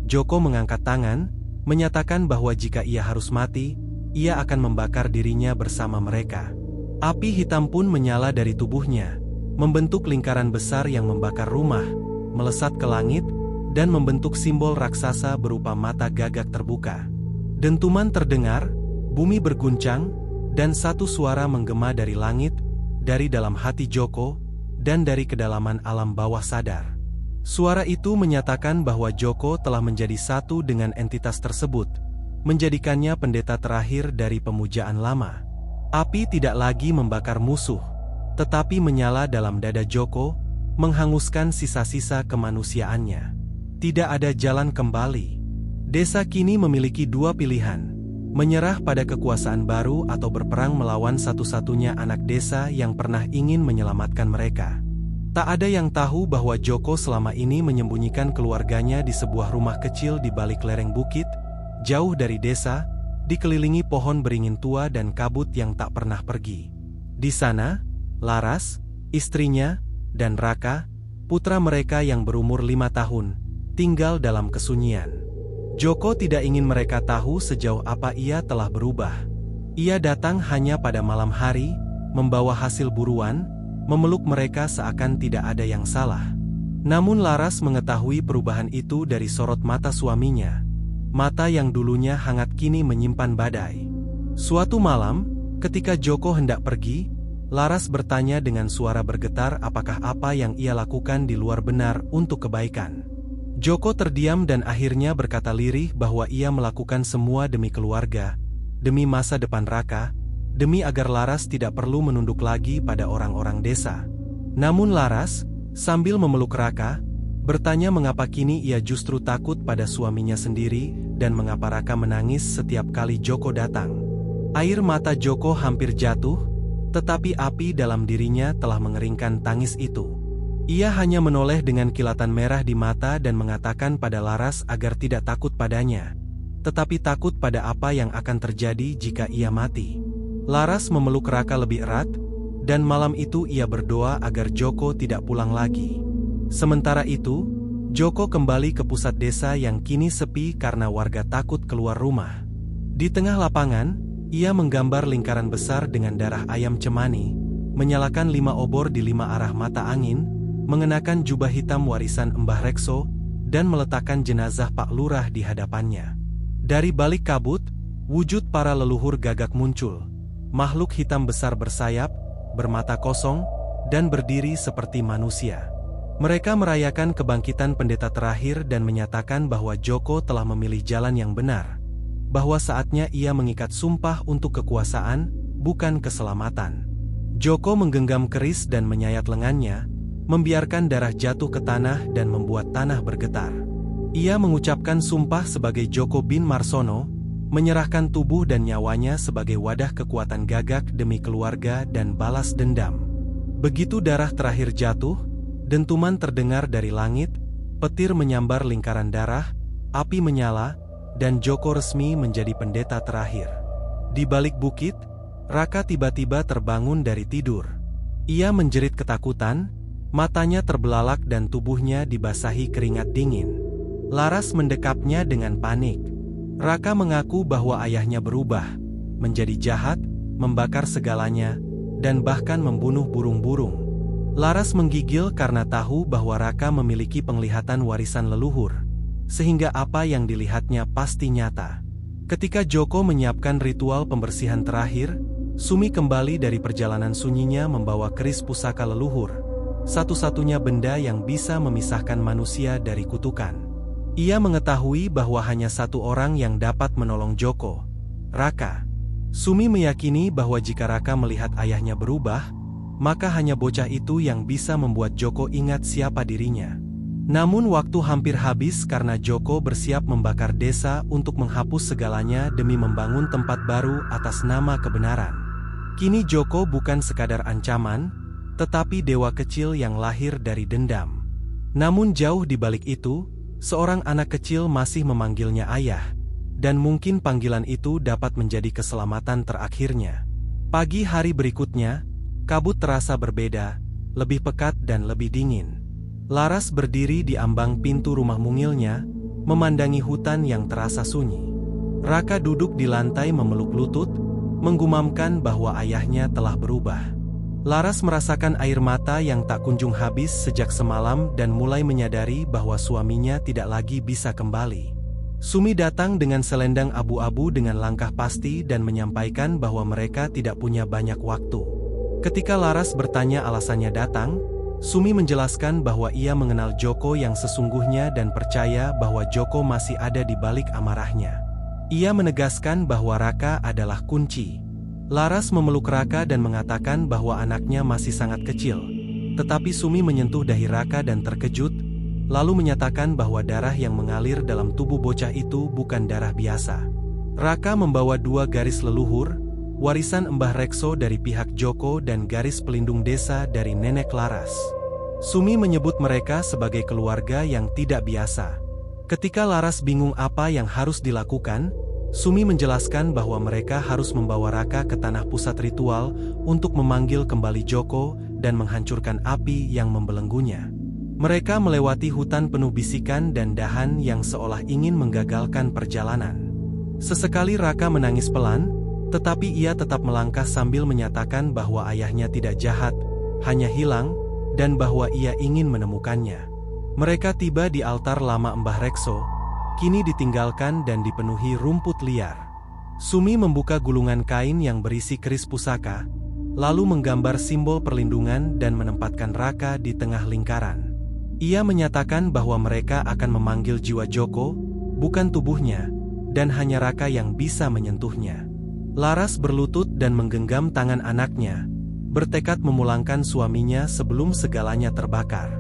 Joko mengangkat tangan, menyatakan bahwa jika ia harus mati, ia akan membakar dirinya bersama mereka. Api hitam pun menyala dari tubuhnya, membentuk lingkaran besar yang membakar rumah, melesat ke langit, dan membentuk simbol raksasa berupa mata gagak terbuka. Dentuman terdengar, bumi berguncang, dan satu suara menggema dari langit, dari dalam hati Joko, dan dari kedalaman alam bawah sadar. Suara itu menyatakan bahwa Joko telah menjadi satu dengan entitas tersebut, menjadikannya pendeta terakhir dari pemujaan lama. Api tidak lagi membakar musuh, tetapi menyala dalam dada Joko, menghanguskan sisa-sisa kemanusiaannya. Tidak ada jalan kembali. Desa kini memiliki dua pilihan: menyerah pada kekuasaan baru atau berperang melawan satu-satunya anak desa yang pernah ingin menyelamatkan mereka. Tak ada yang tahu bahwa Joko selama ini menyembunyikan keluarganya di sebuah rumah kecil di balik lereng bukit, jauh dari desa, dikelilingi pohon beringin tua dan kabut yang tak pernah pergi. Di sana, Laras, istrinya, dan Raka, putra mereka yang berumur 5 tahun, tinggal dalam kesunyian. Joko tidak ingin mereka tahu sejauh apa ia telah berubah. Ia datang hanya pada malam hari, membawa hasil buruan, memeluk mereka seakan tidak ada yang salah. Namun Laras mengetahui perubahan itu dari sorot mata suaminya. Mata yang dulunya hangat kini menyimpan badai. Suatu malam, ketika Joko hendak pergi, Laras bertanya dengan suara bergetar apakah apa yang ia lakukan di luar benar untuk kebaikan. Joko terdiam dan akhirnya berkata lirih bahwa ia melakukan semua demi keluarga, demi masa depan Raka, demi agar Laras tidak perlu menunduk lagi pada orang-orang desa. Namun Laras, sambil memeluk Raka, bertanya mengapa kini ia justru takut pada suaminya sendiri dan mengapa Raka menangis setiap kali Joko datang. Air mata Joko hampir jatuh, tetapi api dalam dirinya telah mengeringkan tangis itu. Ia hanya menoleh dengan kilatan merah di mata dan mengatakan pada Laras agar tidak takut padanya, tetapi takut pada apa yang akan terjadi jika ia mati. Laras memeluk Raka lebih erat, dan malam itu ia berdoa agar Joko tidak pulang lagi. Sementara itu, Joko kembali ke pusat desa yang kini sepi karena warga takut keluar rumah. Di tengah lapangan, ia menggambar lingkaran besar dengan darah ayam cemani, menyalakan 5 obor di 5 arah mata angin, mengenakan jubah hitam warisan Mbah Rekso, dan meletakkan jenazah Pak Lurah di hadapannya. Dari balik kabut, wujud para leluhur gagak muncul. Makhluk hitam besar bersayap, bermata kosong, dan berdiri seperti manusia. Mereka merayakan kebangkitan pendeta terakhir dan menyatakan bahwa Joko telah memilih jalan yang benar, bahwa saatnya ia mengikat sumpah untuk kekuasaan, bukan keselamatan. Joko menggenggam keris dan menyayat lengannya, membiarkan darah jatuh ke tanah dan membuat tanah bergetar. Ia mengucapkan sumpah sebagai Joko bin Marsono, menyerahkan tubuh dan nyawanya sebagai wadah kekuatan gagak demi keluarga dan balas dendam. Begitu darah terakhir jatuh, dentuman terdengar dari langit, petir menyambar lingkaran darah, api menyala, dan Joko resmi menjadi pendeta terakhir. Di balik bukit, Raka tiba-tiba terbangun dari tidur. Ia menjerit ketakutan, matanya terbelalak dan tubuhnya dibasahi keringat dingin. Laras mendekapnya dengan panik. Raka mengaku bahwa ayahnya berubah, menjadi jahat, membakar segalanya, dan bahkan membunuh burung-burung. Laras menggigil karena tahu bahwa Raka memiliki penglihatan warisan leluhur, sehingga apa yang dilihatnya pasti nyata. Ketika Joko menyiapkan ritual pembersihan terakhir, Sumi kembali dari perjalanan sunyinya membawa keris pusaka leluhur. satu-satunya benda yang bisa memisahkan manusia dari kutukan. Ia mengetahui bahwa hanya satu orang yang dapat menolong Joko, Raka. Sumi meyakini bahwa jika Raka melihat ayahnya berubah, maka hanya bocah itu yang bisa membuat Joko ingat siapa dirinya. Namun waktu hampir habis karena Joko bersiap membakar desa untuk menghapus segalanya demi membangun tempat baru atas nama kebenaran. Kini Joko bukan sekadar ancaman, tetapi dewa kecil yang lahir dari dendam. Namun jauh di balik itu, seorang anak kecil masih memanggilnya ayah, dan mungkin panggilan itu dapat menjadi keselamatan terakhirnya. Pagi hari berikutnya, kabut terasa berbeda, lebih pekat dan lebih dingin. Laras berdiri di ambang pintu rumah mungilnya, memandangi hutan yang terasa sunyi. Raka duduk di lantai memeluk lutut, menggumamkan bahwa ayahnya telah berubah. Laras merasakan air mata yang tak kunjung habis sejak semalam dan mulai menyadari bahwa suaminya tidak lagi bisa kembali. Sumi datang dengan selendang abu-abu dengan langkah pasti dan menyampaikan bahwa mereka tidak punya banyak waktu. Ketika Laras bertanya alasannya datang, Sumi menjelaskan bahwa ia mengenal Joko yang sesungguhnya dan percaya bahwa Joko masih ada di balik amarahnya. Ia menegaskan bahwa Raka adalah kunci. Laras memeluk Raka dan mengatakan bahwa anaknya masih sangat kecil. Tetapi Sumi menyentuh dahi Raka dan terkejut, lalu menyatakan bahwa darah yang mengalir dalam tubuh bocah itu bukan darah biasa. Raka membawa 2 garis leluhur, warisan Mbah Rekso dari pihak Joko dan garis pelindung desa dari nenek Laras. Sumi menyebut mereka sebagai keluarga yang tidak biasa. Ketika Laras bingung apa yang harus dilakukan, Sumi menjelaskan bahwa mereka harus membawa Raka ke tanah pusat ritual untuk memanggil kembali Joko dan menghancurkan api yang membelenggunya. Mereka melewati hutan penuh bisikan dan dahan yang seolah ingin menggagalkan perjalanan. Sesekali Raka menangis pelan, tetapi ia tetap melangkah sambil menyatakan bahwa ayahnya tidak jahat, hanya hilang, dan bahwa ia ingin menemukannya. Mereka tiba di altar lama Mbah Rekso, kini ditinggalkan dan dipenuhi rumput liar. Sumi membuka gulungan kain yang berisi keris pusaka, lalu menggambar simbol perlindungan dan menempatkan Raka di tengah lingkaran. Ia menyatakan bahwa mereka akan memanggil jiwa Joko, bukan tubuhnya, dan hanya Raka yang bisa menyentuhnya. Laras berlutut dan menggenggam tangan anaknya, bertekad memulangkan suaminya sebelum segalanya terbakar.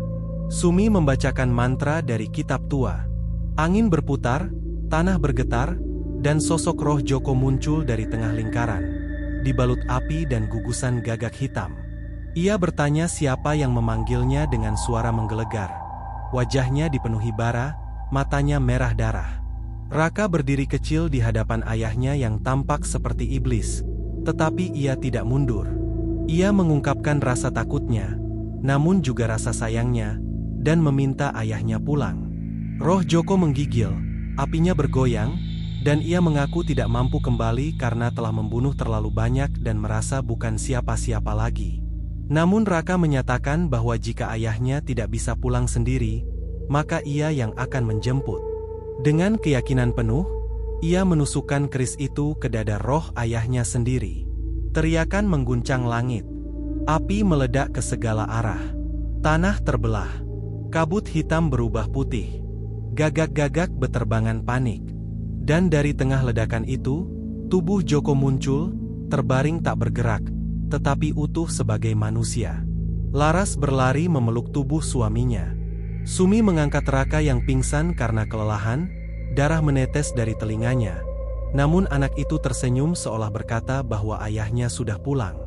Sumi membacakan mantra dari kitab tua. Angin berputar, tanah bergetar, dan sosok roh Joko muncul dari tengah lingkaran, dibalut api dan gugusan gagak hitam. Ia bertanya siapa yang memanggilnya dengan suara menggelegar. Wajahnya dipenuhi bara, matanya merah darah. Raka berdiri kecil di hadapan ayahnya yang tampak seperti iblis, tetapi ia tidak mundur. Ia mengungkapkan rasa takutnya, namun juga rasa sayangnya, dan meminta ayahnya pulang. Roh Joko menggigil, apinya bergoyang, dan ia mengaku tidak mampu kembali karena telah membunuh terlalu banyak dan merasa bukan siapa-siapa lagi. Namun Raka menyatakan bahwa jika ayahnya tidak bisa pulang sendiri, maka ia yang akan menjemput. Dengan keyakinan penuh, ia menusukkan keris itu ke dada roh ayahnya sendiri. Teriakan mengguncang langit. Api meledak ke segala arah. Tanah terbelah. Kabut hitam berubah putih. Gagak-gagak beterbangan panik. Dan dari tengah ledakan itu, tubuh Joko muncul, terbaring tak bergerak, tetapi utuh sebagai manusia. Laras berlari memeluk tubuh suaminya. Sumi mengangkat Raka yang pingsan karena kelelahan, darah menetes dari telinganya. Namun anak itu tersenyum seolah berkata bahwa ayahnya sudah pulang.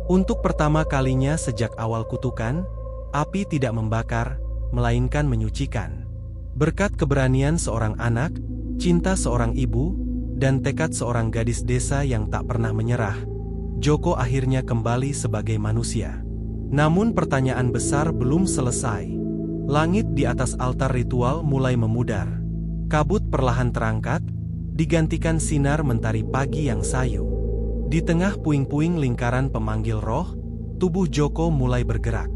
Untuk pertama kalinya sejak awal kutukan, api tidak membakar, melainkan menyucikan. Berkat keberanian seorang anak, cinta seorang ibu, dan tekad seorang gadis desa yang tak pernah menyerah, Joko akhirnya kembali sebagai manusia. Namun pertanyaan besar belum selesai. Langit di atas altar ritual mulai memudar. Kabut perlahan terangkat, digantikan sinar mentari pagi yang sayu. Di tengah puing-puing lingkaran pemanggil roh, tubuh Joko mulai bergerak.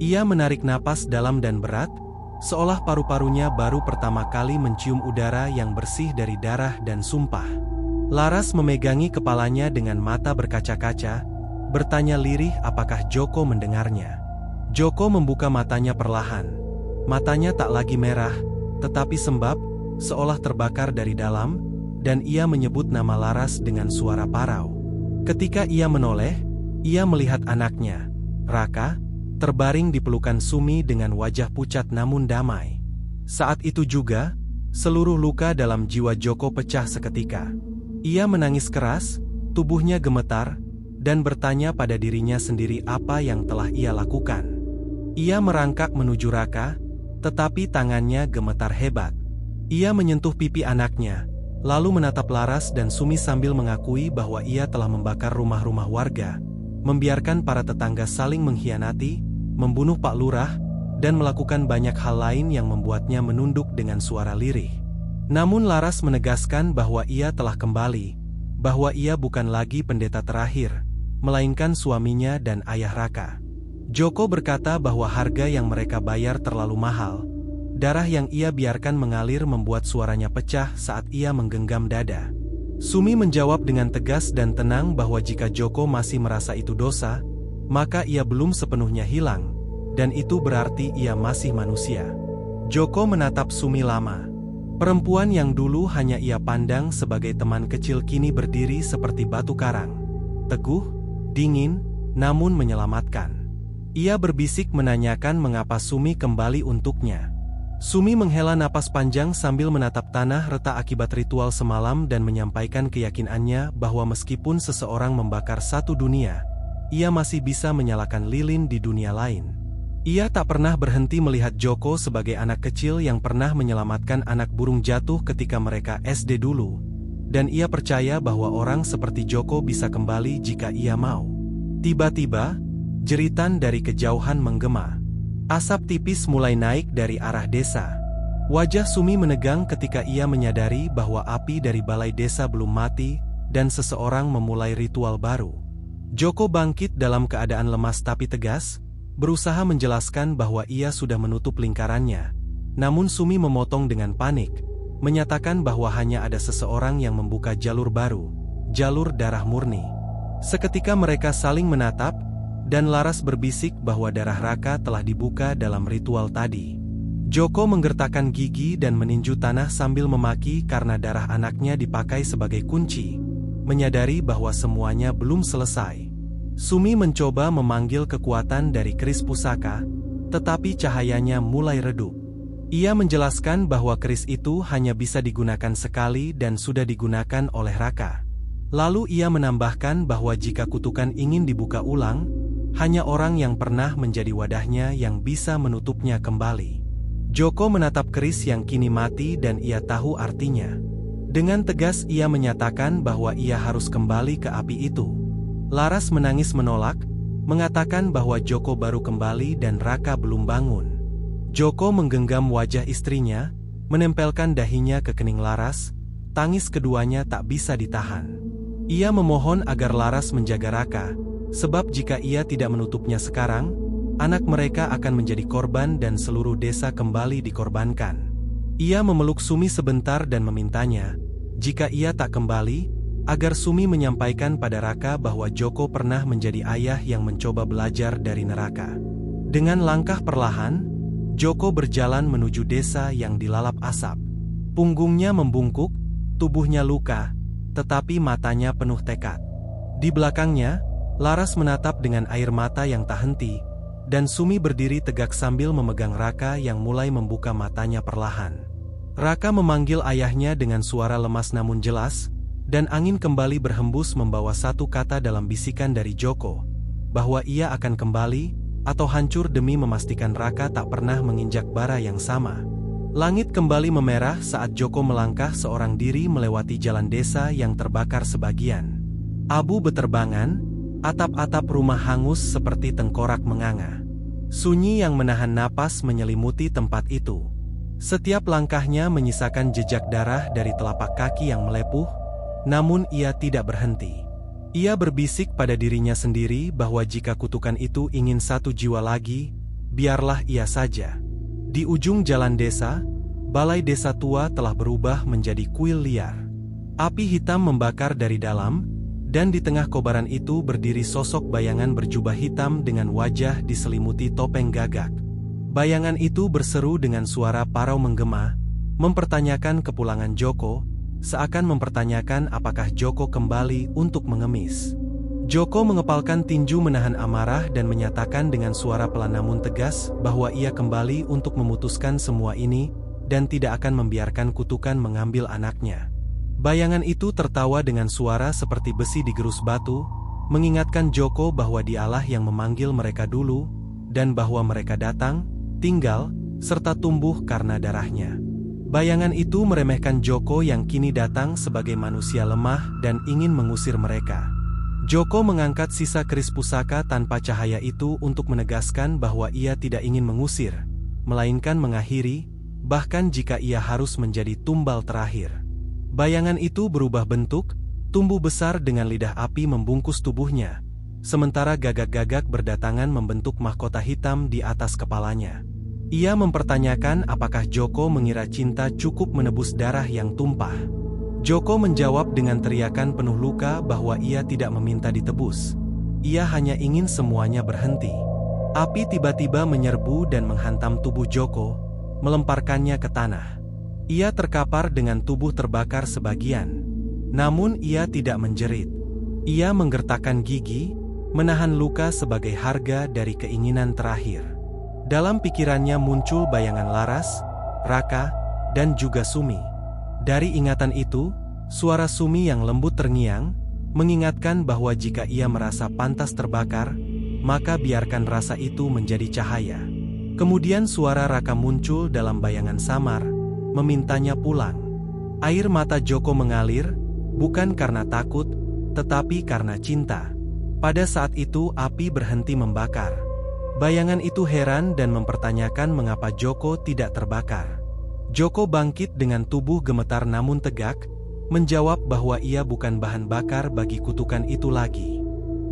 Ia menarik napas dalam dan berat, seolah paru-parunya baru pertama kali mencium udara yang bersih dari darah dan sumpah. Laras memegangi kepalanya dengan mata berkaca-kaca, bertanya lirih apakah Joko mendengarnya. Joko membuka matanya perlahan. Matanya tak lagi merah, tetapi sembab, seolah terbakar dari dalam, dan ia menyebut nama Laras dengan suara parau. Ketika ia menoleh, ia melihat anaknya, Raka, terbaring di pelukan Sumi dengan wajah pucat namun damai. Saat itu juga, seluruh luka dalam jiwa Joko pecah seketika. Ia menangis keras, tubuhnya gemetar, dan bertanya pada dirinya sendiri apa yang telah ia lakukan. Ia merangkak menuju Raka, tetapi tangannya gemetar hebat. Ia menyentuh pipi anaknya, lalu menatap Laras dan Sumi sambil mengakui bahwa ia telah membakar rumah-rumah warga, membiarkan para tetangga saling mengkhianati, membunuh Pak Lurah, dan melakukan banyak hal lain yang membuatnya menunduk dengan suara lirih. Namun Laras menegaskan bahwa ia telah kembali, bahwa ia bukan lagi pendeta terakhir, melainkan suaminya dan ayah Raka. Joko berkata bahwa harga yang mereka bayar terlalu mahal. Darah yang ia biarkan mengalir membuat suaranya pecah saat ia menggenggam dada. Sumi menjawab dengan tegas dan tenang bahwa jika Joko masih merasa itu dosa, maka ia belum sepenuhnya hilang, dan itu berarti ia masih manusia. Joko menatap Sumi lama. Perempuan yang dulu hanya ia pandang sebagai teman kecil kini berdiri seperti batu karang. Teguh, dingin, namun menyelamatkan. Ia berbisik menanyakan mengapa Sumi kembali untuknya. Sumi menghela napas panjang sambil menatap tanah retak akibat ritual semalam dan menyampaikan keyakinannya bahwa meskipun seseorang membakar satu dunia, ia masih bisa menyalakan lilin di dunia lain. Ia tak pernah berhenti melihat Joko sebagai anak kecil yang pernah menyelamatkan anak burung jatuh ketika mereka SD dulu, dan ia percaya bahwa orang seperti Joko bisa kembali jika ia mau. Tiba-tiba, jeritan dari kejauhan menggema. Asap tipis mulai naik dari arah desa. Wajah Sumi menegang ketika ia menyadari bahwa api dari balai desa belum mati dan seseorang memulai ritual baru. Joko bangkit dalam keadaan lemas tapi tegas, berusaha menjelaskan bahwa ia sudah menutup lingkarannya. Namun Sumi memotong dengan panik, menyatakan bahwa hanya ada seseorang yang membuka jalur baru, jalur darah murni. Seketika mereka saling menatap, dan Laras berbisik bahwa darah Raka telah dibuka dalam ritual tadi. Joko menggertakkan gigi dan meninju tanah sambil memaki karena darah anaknya dipakai sebagai kunci, menyadari bahwa semuanya belum selesai. Sumi mencoba memanggil kekuatan dari keris pusaka, tetapi cahayanya mulai redup. Ia menjelaskan bahwa keris itu hanya bisa digunakan sekali dan sudah digunakan oleh Raka. Lalu ia menambahkan bahwa jika kutukan ingin dibuka ulang, hanya orang yang pernah menjadi wadahnya yang bisa menutupnya kembali. Joko menatap keris yang kini mati dan ia tahu artinya. Dengan tegas ia menyatakan bahwa ia harus kembali ke api itu. Laras menangis menolak, mengatakan bahwa Joko baru kembali dan Raka belum bangun. Joko menggenggam wajah istrinya, menempelkan dahinya ke kening Laras, tangis keduanya tak bisa ditahan. Ia memohon agar Laras menjaga Raka, sebab jika ia tidak menutupnya sekarang, anak mereka akan menjadi korban dan seluruh desa kembali dikorbankan. Ia memeluk Sumi sebentar dan memintanya, jika ia tak kembali, agar Sumi menyampaikan pada Raka bahwa Joko pernah menjadi ayah yang mencoba belajar dari neraka. Dengan langkah perlahan, Joko berjalan menuju desa yang dilalap asap. Punggungnya membungkuk, tubuhnya luka, tetapi matanya penuh tekad. Di belakangnya, Laras menatap dengan air mata yang tak henti, dan Sumi berdiri tegak sambil memegang Raka yang mulai membuka matanya perlahan. Raka memanggil ayahnya dengan suara lemas namun jelas, dan angin kembali berhembus membawa satu kata dalam bisikan dari Joko, bahwa ia akan kembali, atau hancur demi memastikan Raka tak pernah menginjak bara yang sama. Langit kembali memerah saat Joko melangkah seorang diri melewati jalan desa yang terbakar sebagian. Abu beterbangan, atap-atap rumah hangus seperti tengkorak menganga. Sunyi yang menahan napas menyelimuti tempat itu. Setiap langkahnya menyisakan jejak darah dari telapak kaki yang melepuh, namun ia tidak berhenti. Ia berbisik pada dirinya sendiri bahwa jika kutukan itu ingin satu jiwa lagi, biarlah ia saja. Di ujung jalan desa, balai desa tua telah berubah menjadi kuil liar. Api hitam membakar dari dalam, Dan di tengah kobaran itu berdiri sosok bayangan berjubah hitam dengan wajah diselimuti topeng gagak. Bayangan itu berseru dengan suara parau menggema, mempertanyakan kepulangan Joko, seakan mempertanyakan apakah Joko kembali untuk mengemis. Joko mengepalkan tinju menahan amarah dan menyatakan dengan suara pelan namun tegas bahwa ia kembali untuk memutuskan semua ini dan tidak akan membiarkan kutukan mengambil anaknya. Bayangan itu tertawa dengan suara seperti besi digerus batu, mengingatkan Joko bahwa dialah yang memanggil mereka dulu, dan bahwa mereka datang, tinggal, serta tumbuh karena darahnya. Bayangan itu meremehkan Joko yang kini datang sebagai manusia lemah dan ingin mengusir mereka. Joko mengangkat sisa keris pusaka tanpa cahaya itu untuk menegaskan bahwa ia tidak ingin mengusir, melainkan mengakhiri, bahkan jika ia harus menjadi tumbal terakhir. Bayangan itu berubah bentuk, tumbuh besar dengan lidah api membungkus tubuhnya, sementara gagak-gagak berdatangan membentuk mahkota hitam di atas kepalanya. Ia mempertanyakan apakah Joko mengira cinta cukup menebus darah yang tumpah. Joko menjawab dengan teriakan penuh luka bahwa ia tidak meminta ditebus. Ia hanya ingin semuanya berhenti. Api tiba-tiba menyerbu dan menghantam tubuh Joko, melemparkannya ke tanah. Ia terkapar dengan tubuh terbakar sebagian. Namun ia tidak menjerit. Ia menggertakkan gigi, menahan luka sebagai harga dari keinginan terakhir. Dalam pikirannya muncul bayangan Laras, Raka, dan juga Sumi. Dari ingatan itu, suara Sumi yang lembut terngiang, mengingatkan bahwa jika ia merasa pantas terbakar, maka biarkan rasa itu menjadi cahaya. Kemudian suara Raka muncul dalam bayangan samar, memintanya pulang. Air mata Joko mengalir, bukan karena takut, tetapi karena cinta. Pada saat itu api berhenti membakar. Bayangan itu heran dan mempertanyakan mengapa Joko tidak terbakar. Joko bangkit dengan tubuh gemetar namun tegak, menjawab bahwa ia bukan bahan bakar bagi kutukan itu lagi.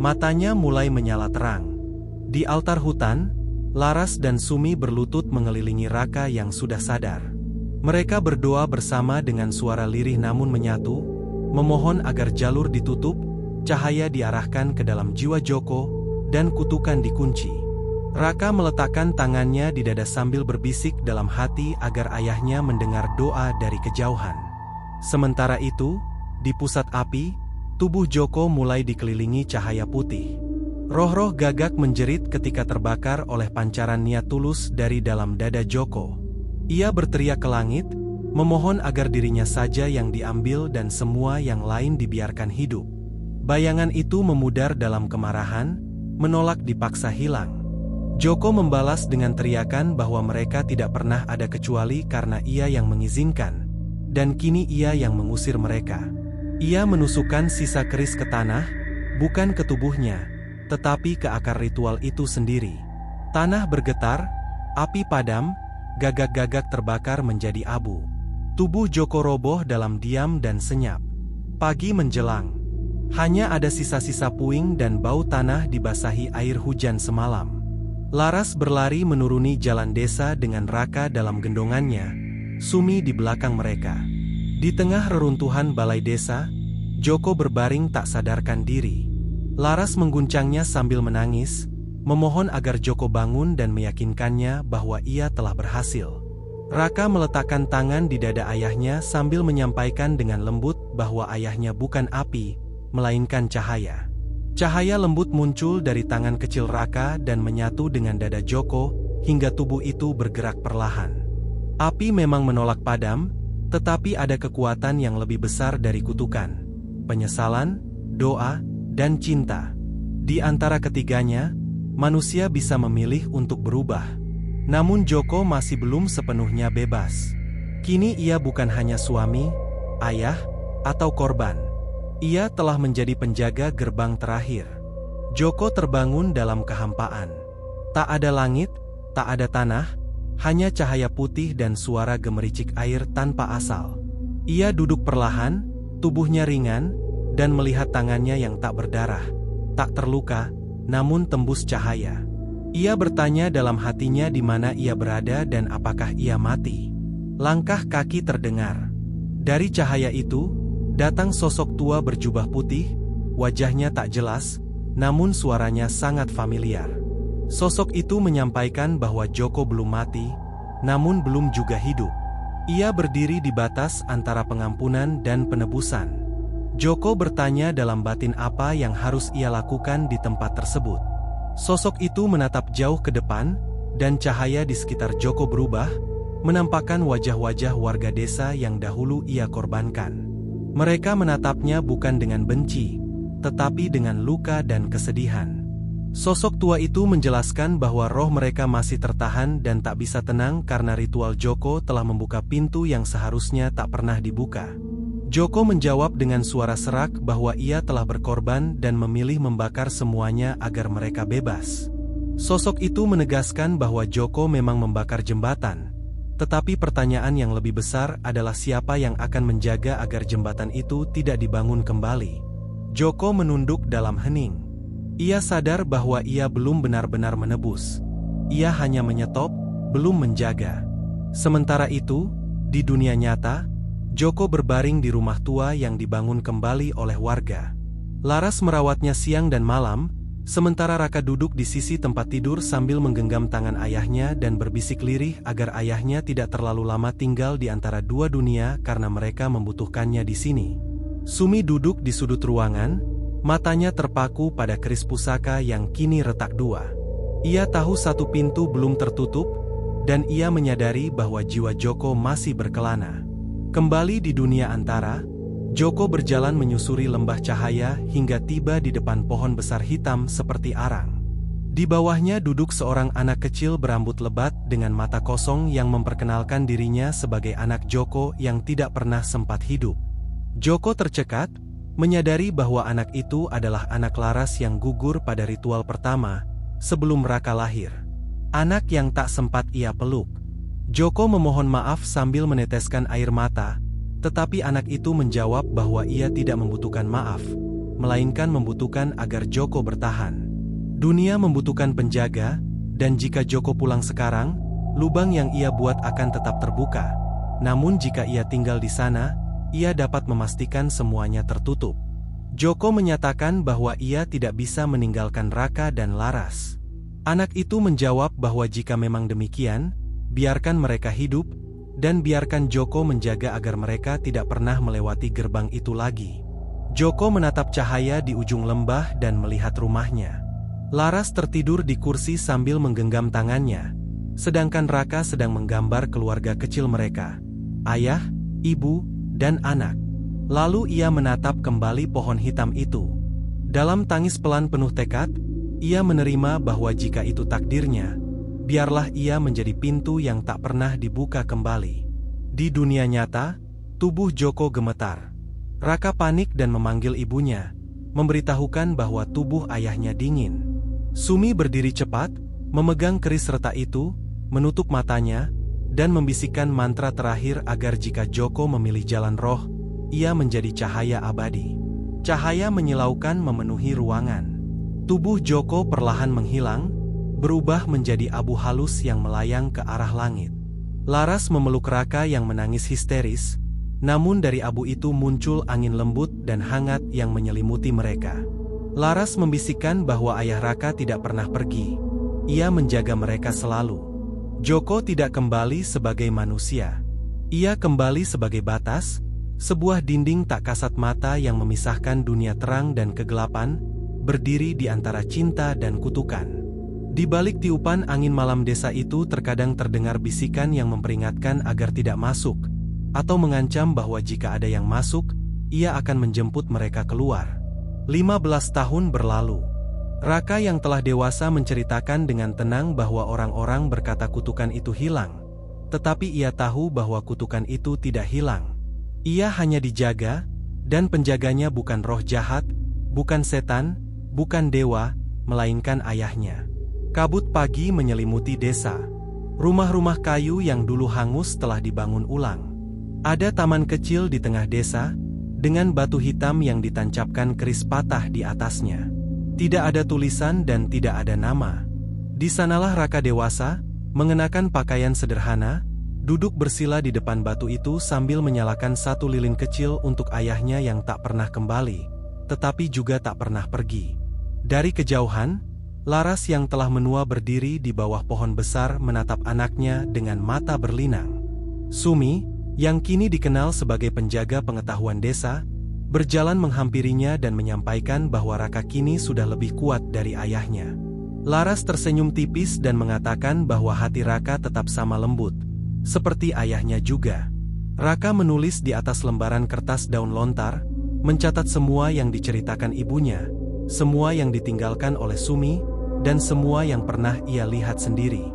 Matanya mulai menyala terang. Di altar hutan, Laras dan Sumi berlutut mengelilingi Raka yang sudah sadar. Mereka berdoa bersama dengan suara lirih namun menyatu, memohon agar jalur ditutup, cahaya diarahkan ke dalam jiwa Joko, dan kutukan dikunci. Raka meletakkan tangannya di dada sambil berbisik dalam hati agar ayahnya mendengar doa dari kejauhan. Sementara itu, di pusat api, tubuh Joko mulai dikelilingi cahaya putih. Roh-roh gagak menjerit ketika terbakar oleh pancaran niat tulus dari dalam dada Joko. Ia berteriak ke langit, memohon agar dirinya saja yang diambil dan semua yang lain dibiarkan hidup. Bayangan itu memudar dalam kemarahan, menolak dipaksa hilang. Joko membalas dengan teriakan bahwa mereka tidak pernah ada kecuali karena ia yang mengizinkan, dan kini ia yang mengusir mereka. Ia menusukkan sisa keris ke tanah, bukan ke tubuhnya, tetapi ke akar ritual itu sendiri. Tanah bergetar, api padam, gagak-gagak terbakar menjadi abu. Tubuh Joko roboh dalam diam dan senyap. Pagi menjelang. Hanya ada sisa-sisa puing dan bau tanah dibasahi air hujan semalam. Laras berlari menuruni jalan desa dengan Raka dalam gendongannya, Sumi di belakang mereka. Di tengah reruntuhan balai desa, Joko berbaring tak sadarkan diri. Laras mengguncangnya sambil menangis, memohon agar Joko bangun dan meyakinkannya bahwa ia telah berhasil. Raka meletakkan tangan di dada ayahnya sambil menyampaikan dengan lembut bahwa ayahnya bukan api, melainkan cahaya. Cahaya lembut muncul dari tangan kecil Raka dan menyatu dengan dada Joko, hingga tubuh itu bergerak perlahan. Api memang menolak padam, tetapi ada kekuatan yang lebih besar dari kutukan. Penyesalan, doa, dan cinta. Di antara ketiganya, manusia bisa memilih untuk berubah. Namun Joko masih belum sepenuhnya bebas. Kini ia bukan hanya suami, ayah, atau korban. Ia telah menjadi penjaga gerbang terakhir. Joko terbangun dalam kehampaan. Tak ada langit, tak ada tanah, hanya cahaya putih dan suara gemericik air tanpa asal. Ia duduk perlahan, tubuhnya ringan, dan melihat tangannya yang tak berdarah, tak terluka, namun tembus cahaya. Ia bertanya dalam hatinya di mana ia berada dan apakah ia mati. Langkah kaki terdengar. Dari cahaya itu, datang sosok tua berjubah putih, Wajahnya tak jelas, namun suaranya sangat familiar. Sosok itu menyampaikan bahwa Joko belum mati, namun belum juga hidup. Ia berdiri di batas antara pengampunan dan penebusan. Joko bertanya dalam batin apa yang harus ia lakukan di tempat tersebut. Sosok itu menatap jauh ke depan, dan cahaya di sekitar Joko berubah, menampakkan wajah-wajah warga desa yang dahulu ia korbankan. Mereka menatapnya bukan dengan benci, tetapi dengan luka dan kesedihan. Sosok tua itu menjelaskan bahwa roh mereka masih tertahan dan tak bisa tenang karena ritual Joko telah membuka pintu yang seharusnya tak pernah dibuka. Joko menjawab dengan suara serak bahwa ia telah berkorban dan memilih membakar semuanya agar mereka bebas. Sosok itu menegaskan bahwa Joko memang membakar jembatan, tetapi pertanyaan yang lebih besar adalah siapa yang akan menjaga agar jembatan itu tidak dibangun kembali. Joko menunduk dalam hening. Ia sadar bahwa ia belum benar-benar menebus. Ia hanya menyetop, belum menjaga. Sementara itu, di dunia nyata, Joko berbaring di rumah tua yang dibangun kembali oleh warga. Laras merawatnya siang dan malam, sementara Raka duduk di sisi tempat tidur sambil menggenggam tangan ayahnya dan berbisik lirih agar ayahnya tidak terlalu lama tinggal di antara dua dunia karena mereka membutuhkannya di sini. Sumi duduk di sudut ruangan, matanya terpaku pada keris pusaka yang kini retak dua. Ia tahu satu pintu belum tertutup, dan ia menyadari bahwa jiwa Joko masih berkelana. Kembali di dunia antara, Joko berjalan menyusuri lembah cahaya hingga tiba di depan pohon besar hitam seperti arang. Di bawahnya duduk seorang anak kecil berambut lebat dengan mata kosong yang memperkenalkan dirinya sebagai anak Joko yang tidak pernah sempat hidup. Joko tercekat, menyadari bahwa anak itu adalah anak Laras yang gugur pada ritual pertama, sebelum Raka lahir. Anak yang tak sempat ia peluk. Joko memohon maaf sambil meneteskan air mata, tetapi anak itu menjawab bahwa ia tidak membutuhkan maaf, melainkan membutuhkan agar Joko bertahan. Dunia membutuhkan penjaga, dan jika Joko pulang sekarang, lubang yang ia buat akan tetap terbuka. Namun jika ia tinggal di sana, ia dapat memastikan semuanya tertutup. Joko menyatakan bahwa ia tidak bisa meninggalkan Raka dan Laras. Anak itu menjawab bahwa jika memang demikian, biarkan mereka hidup, dan biarkan Joko menjaga agar mereka tidak pernah melewati gerbang itu lagi. Joko menatap cahaya di ujung lembah dan melihat rumahnya. Laras tertidur di kursi sambil menggenggam tangannya, sedangkan Raka sedang menggambar keluarga kecil mereka, ayah, ibu, dan anak. Lalu ia menatap kembali pohon hitam itu. Dalam tangis pelan penuh tekad, ia menerima bahwa jika itu takdirnya, biarlah ia menjadi pintu yang tak pernah dibuka kembali. Di dunia nyata, tubuh Joko gemetar. Raka panik dan memanggil ibunya, memberitahukan bahwa tubuh ayahnya dingin. Sumi berdiri cepat, memegang keris retak itu, menutup matanya, dan membisikkan mantra terakhir agar jika Joko memilih jalan roh, ia menjadi cahaya abadi. Cahaya menyilaukan memenuhi ruangan. Tubuh Joko perlahan menghilang, berubah menjadi abu halus yang melayang ke arah langit. Laras memeluk Raka yang menangis histeris, namun dari abu itu muncul angin lembut dan hangat yang menyelimuti mereka. Laras membisikkan bahwa ayah Raka tidak pernah pergi. Ia menjaga mereka selalu. Joko tidak kembali sebagai manusia. Ia kembali sebagai batas, sebuah dinding tak kasat mata yang memisahkan dunia terang dan kegelapan, berdiri di antara cinta dan kutukan. Di balik tiupan angin malam desa itu terkadang terdengar bisikan yang memperingatkan agar tidak masuk, atau mengancam bahwa jika ada yang masuk, ia akan menjemput mereka keluar. 15 tahun berlalu. Raka yang telah dewasa menceritakan dengan tenang bahwa orang-orang berkata kutukan itu hilang. Tetapi ia tahu bahwa kutukan itu tidak hilang. Ia hanya dijaga, dan penjaganya bukan roh jahat, bukan setan, bukan dewa, melainkan ayahnya. Kabut pagi menyelimuti desa. Rumah-rumah kayu yang dulu hangus telah dibangun ulang. Ada taman kecil di tengah desa, dengan batu hitam yang ditancapkan keris patah di atasnya. Tidak ada tulisan dan tidak ada nama. Di sanalah Raka dewasa, mengenakan pakaian sederhana, duduk bersila di depan batu itu sambil menyalakan satu lilin kecil untuk ayahnya yang tak pernah kembali, tetapi juga tak pernah pergi. Dari kejauhan, Laras yang telah menua berdiri di bawah pohon besar menatap anaknya dengan mata berlinang. Sumi, yang kini dikenal sebagai penjaga pengetahuan desa, berjalan menghampirinya dan menyampaikan bahwa Raka kini sudah lebih kuat dari ayahnya. Laras tersenyum tipis dan mengatakan bahwa hati Raka tetap sama lembut, seperti ayahnya juga. Raka menulis di atas lembaran kertas daun lontar, mencatat semua yang diceritakan ibunya, semua yang ditinggalkan oleh Sumi, dan semua yang pernah ia lihat sendiri.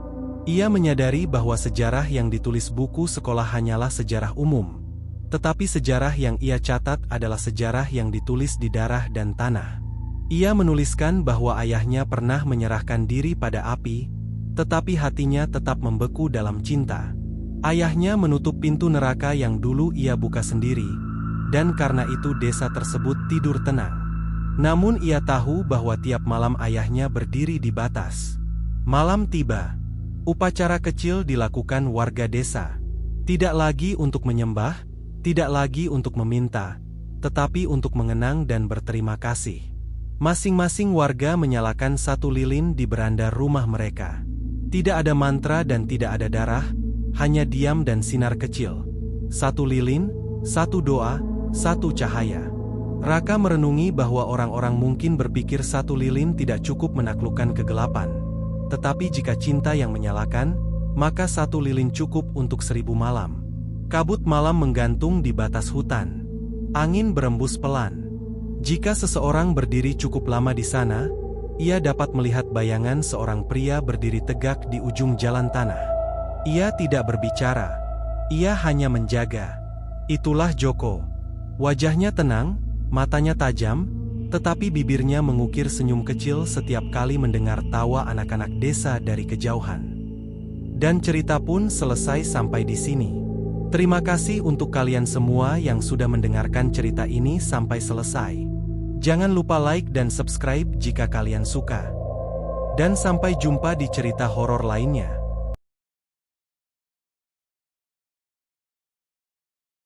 Ia menyadari bahwa sejarah yang ditulis buku sekolah hanyalah sejarah umum, tetapi sejarah yang ia catat adalah sejarah yang ditulis di darah dan tanah. Ia menuliskan bahwa ayahnya pernah menyerahkan diri pada api, tetapi hatinya tetap membeku dalam cinta. Ayahnya menutup pintu neraka yang dulu ia buka sendiri, dan karena itu desa tersebut tidur tenang. Namun ia tahu bahwa tiap malam ayahnya berdiri di batas. Malam tiba. Upacara kecil dilakukan warga desa. Tidak lagi untuk menyembah, tidak lagi untuk meminta, tetapi untuk mengenang dan berterima kasih. Masing-masing warga menyalakan satu lilin di beranda rumah mereka. Tidak ada mantra dan tidak ada darah, hanya diam dan sinar kecil. Satu lilin, satu doa, satu cahaya. Raka merenungi bahwa orang-orang mungkin berpikir satu lilin tidak cukup menaklukkan kegelapan. Tetapi jika cinta yang menyalakan, maka satu lilin cukup untuk 1000 malam. Kabut malam menggantung di batas hutan. Angin berembus pelan. Jika seseorang berdiri cukup lama di sana, ia dapat melihat bayangan seorang pria berdiri tegak di ujung jalan tanah. Ia tidak berbicara. Ia hanya menjaga. Itulah Joko. Wajahnya tenang, matanya tajam, tetapi bibirnya mengukir senyum kecil setiap kali mendengar tawa anak-anak desa dari kejauhan. Dan cerita pun selesai sampai di sini. Terima kasih untuk kalian semua yang sudah mendengarkan cerita ini sampai selesai. Jangan lupa like dan subscribe jika kalian suka. Dan sampai jumpa di cerita horor lainnya.